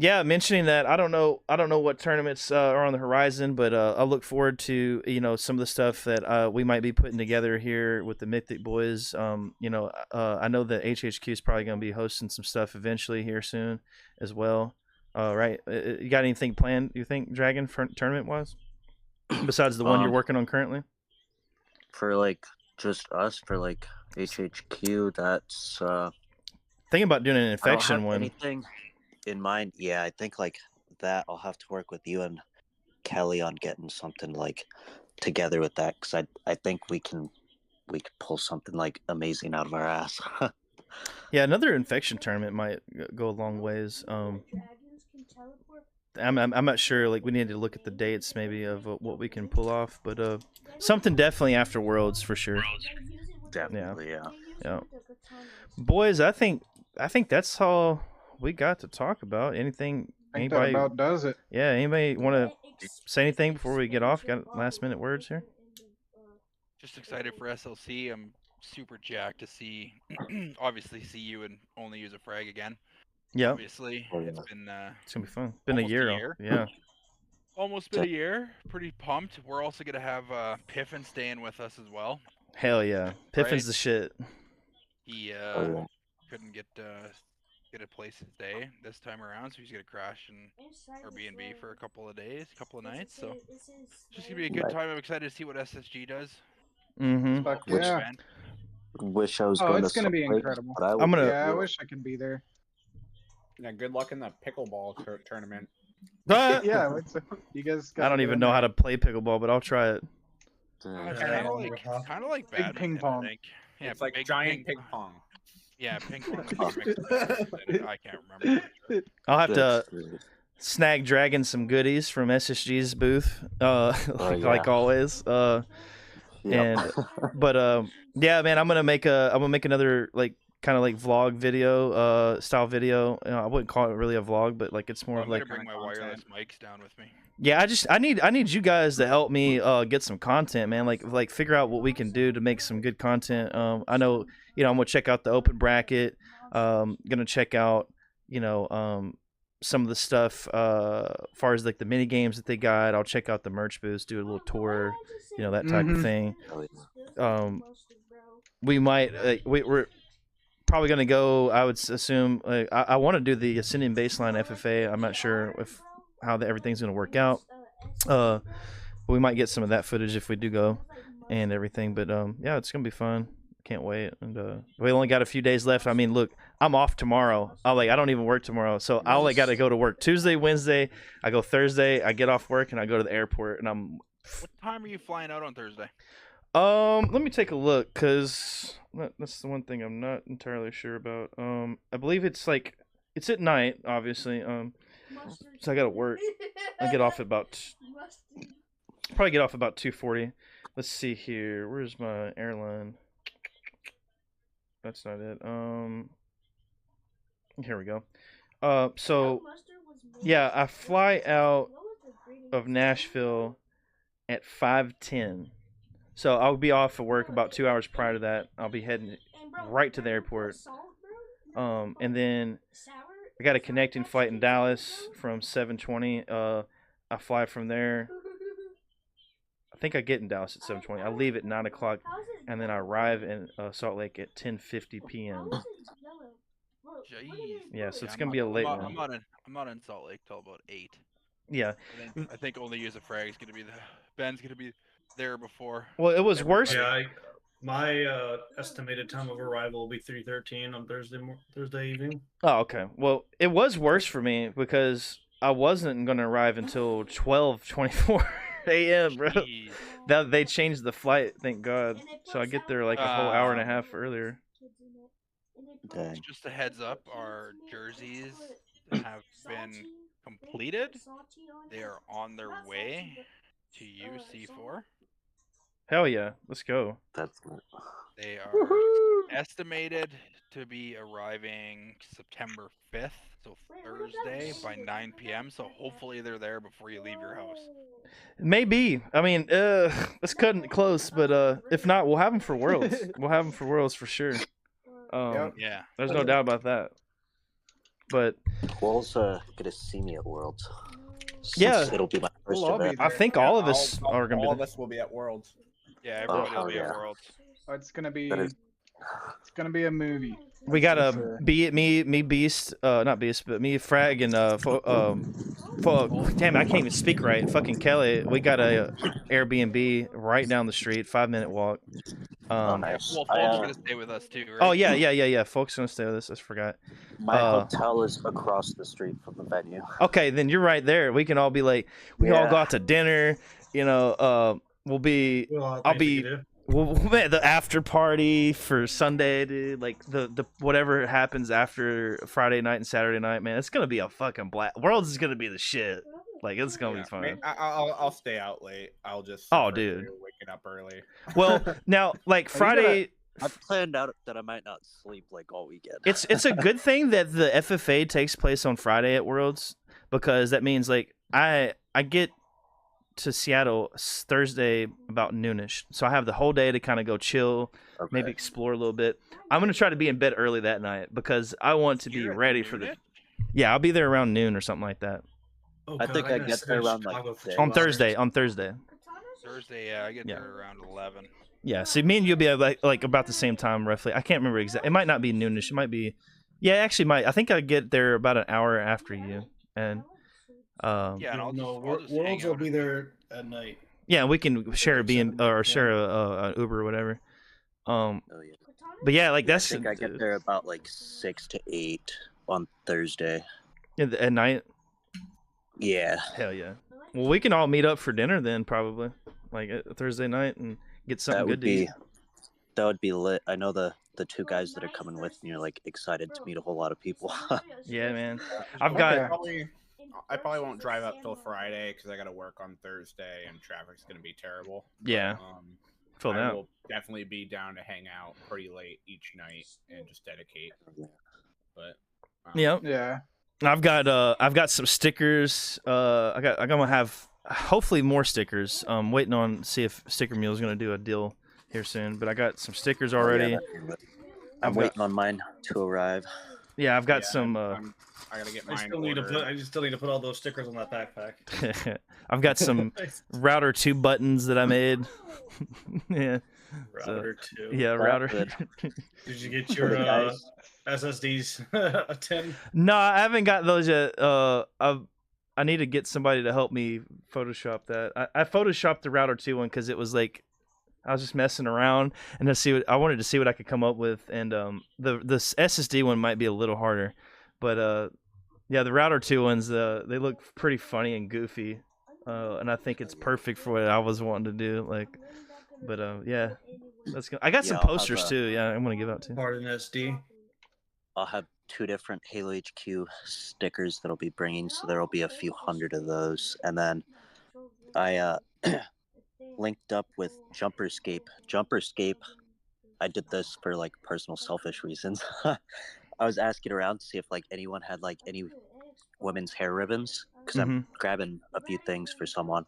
Yeah, mentioning that, I don't know what tournaments are on the horizon, but I look forward to some of the stuff that we might be putting together here with the Mythic boys. I know that HHQ is probably going to be hosting some stuff eventually here soon as well. Right? You got anything planned? You think, Dragon, for tournament wise, besides the one you're working on currently? For like just us, for like HHQ, that's thinking about doing an infection I don't have one. Anything in mind? Yeah, I think like that. I'll have to work with you and Kelly on getting something like together with that, because I think we can pull something like amazing out of our ass. Yeah, another infection tournament might go a long ways. I'm not sure. Like, we need to look at the dates maybe of what we can pull off, but something definitely after Worlds for sure. Definitely, yeah. Boys, I think that's all we got to talk about. Anything? I think Anybody? that about does it. Yeah. Anybody want to say anything before we get off? Got last minute words here? Just excited for SLC. I'm super jacked to see, obviously, see you and only use a frag again. Yeah. Obviously, it's been it's gonna be fun. Been a year. Yeah. Almost been a year. Pretty pumped. We're also gonna have Piffin staying with us as well. Hell yeah, Piffin's the shit. He couldn't get a place to stay this time around, so he's gonna crash in Airbnb for a couple of nights. So it's just gonna be a good time. I'm excited to see what SSG does. Mm-hmm. Fuck yeah. Wish I was. It's gonna be incredible. I wish I could be there. Yeah, good luck in the pickleball tournament. Yeah, you guys. I don't even know how to play pickleball, but I'll try it. Kind of like big ping pong. I think. Yeah, it's like giant ping pong. Yeah, ping pong. I can't remember. I'll have to snag Dragon some goodies from SSG's booth, like always. And yeah, man, I'm gonna make another like kind of like vlog video style video. I wouldn't call it really a vlog, but like it's more of like. I'm gonna bring my wireless mics down with me. Yeah, I need you guys to help me get some content, man. Like figure out what we can do to make some good content. I know, I'm gonna check out the open bracket. Gonna check out, some of the stuff as far as like the mini games that they got. I'll check out the merch booths, do a little tour, that type of thing. We might we're probably gonna go. I would assume I want to do the Ascending Baseline FFA. I'm not sure how everything's gonna work out. We might get some of that footage if we do go and everything. But yeah, it's gonna be fun. Can't wait. And we only got a few days left. I mean, look, I'm off tomorrow. I don't even work tomorrow, so I only got to go to work Tuesday, Wednesday. I go Thursday. I get off work and I go to the airport. And I'm. What time are you flying out on Thursday? Let me take a look, cause that's the one thing I'm not entirely sure about. I believe it's at night, obviously. So I gotta work. I get off at probably get off about 2:40. Let's see here. Where's my airline? That's not it. Here we go. So yeah, I fly out of Nashville at 5:10. So I'll be off of work about 2 hours prior to that. I'll be heading right to the airport. And then I got a connecting flight in Dallas from 7:20. I fly from there. I think I get in Dallas at 7:20. I leave at 9 o'clock, and then I arrive in Salt Lake at 10:50 p.m. Jeez. Yeah, so it's gonna be a late one. I'm not in Salt Lake till about 8. Yeah. I think only use a frag is gonna be Ben's gonna be there before. Well, it was worse. Yeah, my estimated time of arrival will be 3:13 on Thursday evening. Oh, okay. Well, it was worse for me because I wasn't gonna arrive until 12:24 a.m., bro. That they changed the flight, thank God. So I get there like a whole hour and a half earlier. Just a heads up, our jerseys have been completed. They are on their way to UC4. Hell yeah, let's go. They are estimated to be arriving September 5th, so Thursday by 9 p.m. So hopefully they're there before you leave your house. Maybe. I mean, it's cutting it close, but if not, we'll have them for Worlds. We'll have them for Worlds for sure. Yeah, there's no doubt about that. But We'll gonna see me at Worlds. Yeah. It'll be my first We'll all be event. I there. think all of us are gonna All be of there. us will be at Worlds. Yeah, Oh, everybody will hell be at yeah. Worlds. It's gonna be. That is- It's gonna be a movie. We That's got for a sure. me Beast, not Beast, but me Frag and damn, I can't even speak right. Fucking Kelly, we got a Airbnb right down the street, 5-minute walk. nice. Well, Folk's gonna stay with us too, right? Oh yeah. Folks gonna stay with us. I just forgot. My hotel is across the street from the venue. Okay, then you're right there. We can all be like, we can all go out to dinner. You know, we'll be. I'll be. We'll at the after party for Sunday, dude. Like the whatever happens after Friday night and Saturday night, man. It's gonna be a fucking blast. Worlds is gonna be the shit. Like it's gonna be fun. I'll stay out late. I'll just. Oh, dude. Waking up early. Well, now like Friday. I've planned out that I might not sleep like all weekend. It's a good thing that the FFA takes place on Friday at Worlds, because that means like I get to Seattle Thursday about noonish, so I have the whole day to kind of go chill, maybe explore a little bit. I'm gonna try to be in bed early that night because I want to be ready for the. Yeah, I'll be there around noon or something like that. Oh, I think I get there around like on Thursday. Thursday, yeah, I get there around 11. Yeah, so me and you'll be like about the same time roughly. I can't remember exactly. It might not be noonish. It might be. Yeah, actually, might. I think I get there about an hour after you, and. Yeah, and I'll just Worlds will be there at night. Yeah, we can share a BM or share a Uber or whatever. But yeah, like that's. I think I get there about like 6 to 8 on Thursday. At night. Yeah. Hell yeah. Well, we can all meet up for dinner then, probably, like Thursday night, and get something good to eat. That would be lit. I know the two guys that are coming with me are like excited to meet a whole lot of people. Yeah, man. I've got. I probably won't drive up till Friday because I got to work on Thursday and traffic's going to be terrible. Yeah. But, I will definitely be down to hang out pretty late each night and just dedicate. But yeah. I've got some stickers. I'm gonna have hopefully more stickers. Waiting on see if Sticker Mule is gonna do a deal here soon. But I got some stickers already. I'm waiting on mine to arrive. Yeah, I've got some. I gotta get mine. I still need to put all those stickers on that backpack. I've got some Router 2 buttons that I made. Yeah. Router 2. Yeah, Router. Did you get your SSDs a 10? No, I haven't got those yet. I need to get somebody to help me Photoshop that. I photoshopped the Router 2 one because it was like I was just messing around and I wanted to see what I could come up with, and the SSD one might be a little harder, but yeah, the Router 2 ones they look pretty funny and goofy, and I think it's perfect for what I was wanting to do. Like, but yeah, let's go. I got some posters too. Yeah, I'm gonna give out too. Pardon SD. I'll have 2 different Halo HQ stickers that I'll be bringing, so there will be a few hundred of those, and then I linked up with Jumperscape. I did this for like personal selfish reasons. I was asking around to see if like anyone had like any women's hair ribbons, because I'm grabbing a few things for someone,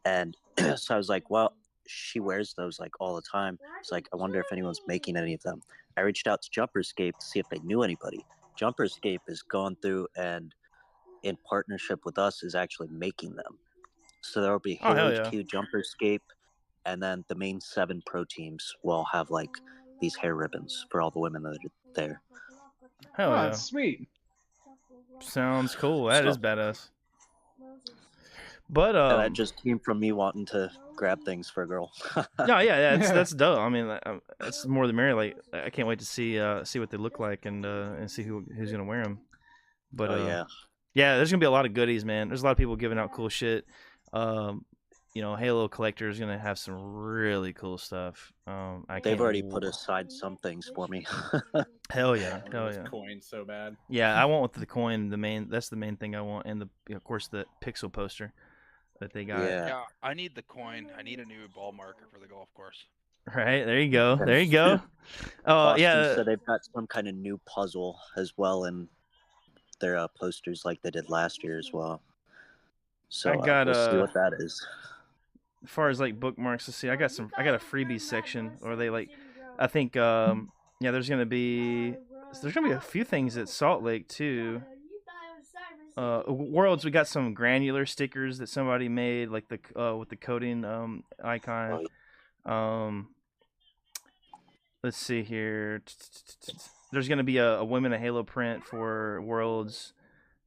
and so I was like, well, she wears those like all the time. It's like, I wonder if anyone's making any of them. I reached out to Jumperscape to see if they knew anybody. Jumperscape is going through and in partnership with us is actually making them. So there will be Halo HQ, Jumperscape, and then the main 7 pro teams will have like these hair ribbons for all the women that are there. Hell yeah. That's sweet. Sounds cool. That is badass. But and that just came from me wanting to grab things for a girl. No, yeah, that's dope. I mean, that's more the merrier. Like, I can't wait to see what they look like and see who's gonna wear them. But yeah, there's gonna be a lot of goodies, man. There's a lot of people giving out cool shit. You know, Halo Collector is gonna have some really cool stuff. They've already put aside some things for me. Hell yeah. Coins so bad. Yeah, I want with the coin. That's the main thing I want, and of course the pixel poster that they got. Yeah, I need the coin. I need a new ball marker for the golf course. Right, there you go. Oh yeah. So they've got some kind of new puzzle as well in their posters, like they did last year as well. So I got we'll see what that is. As far as like bookmarks, let's see. I got a freebie section, or they like. I think yeah, there's gonna be there's gonna be a few things at Salt Lake too. Worlds, we got some granular stickers that somebody made, like the with the coding icon. Let's see here. There's gonna be a Women of Halo print for Worlds.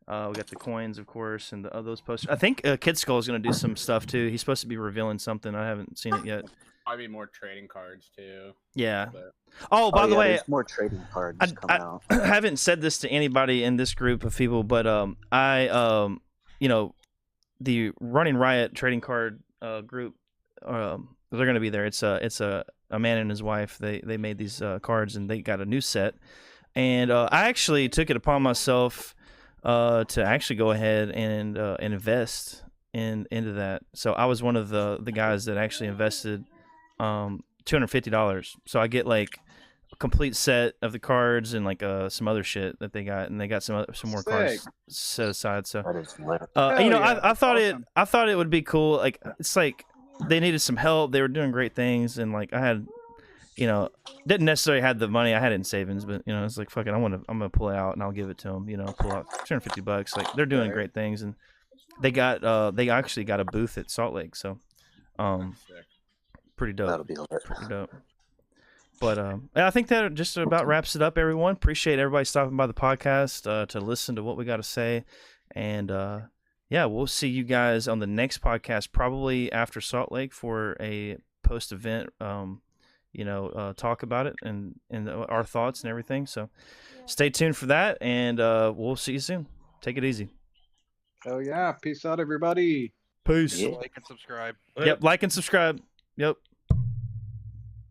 We got the coins, of course, and those posters. I think Kid Skull is gonna do some stuff too. He's supposed to be revealing something. I haven't seen it yet. Probably more trading cards too. Yeah. But... Oh, by the way, there's more trading cards coming out. I haven't said this to anybody in this group of people, but I you know, the Running Riot trading card group, they're gonna be there. It's a man and his wife. They made these cards and they got a new set, and I actually took it upon myself to actually go ahead and invest into that. So I was one of the guys that actually invested $250. So I get like a complete set of the cards and like some other shit that they got, and they got some more cards set aside. So I thought I thought it would be cool. Like it's like they needed some help. They were doing great things, and like I had, didn't necessarily have the money. I had it in savings, but it's like fuck it. I'm gonna pull it out and I'll give it to them. Pull out $250. Like they're doing great things, and they actually got a booth at Salt Lake. So, pretty dope. That'll be pretty dope. But I think that just about wraps it up, everyone. Appreciate everybody stopping by the podcast to listen to what we got to say. And yeah, we'll see you guys on the next podcast, probably after Salt Lake for a post-event, talk about it and our thoughts and everything. So stay tuned for that, and we'll see you soon. Take it easy. Oh, yeah. Peace out, everybody. Peace. Like and subscribe. Yep, like and subscribe. Yep.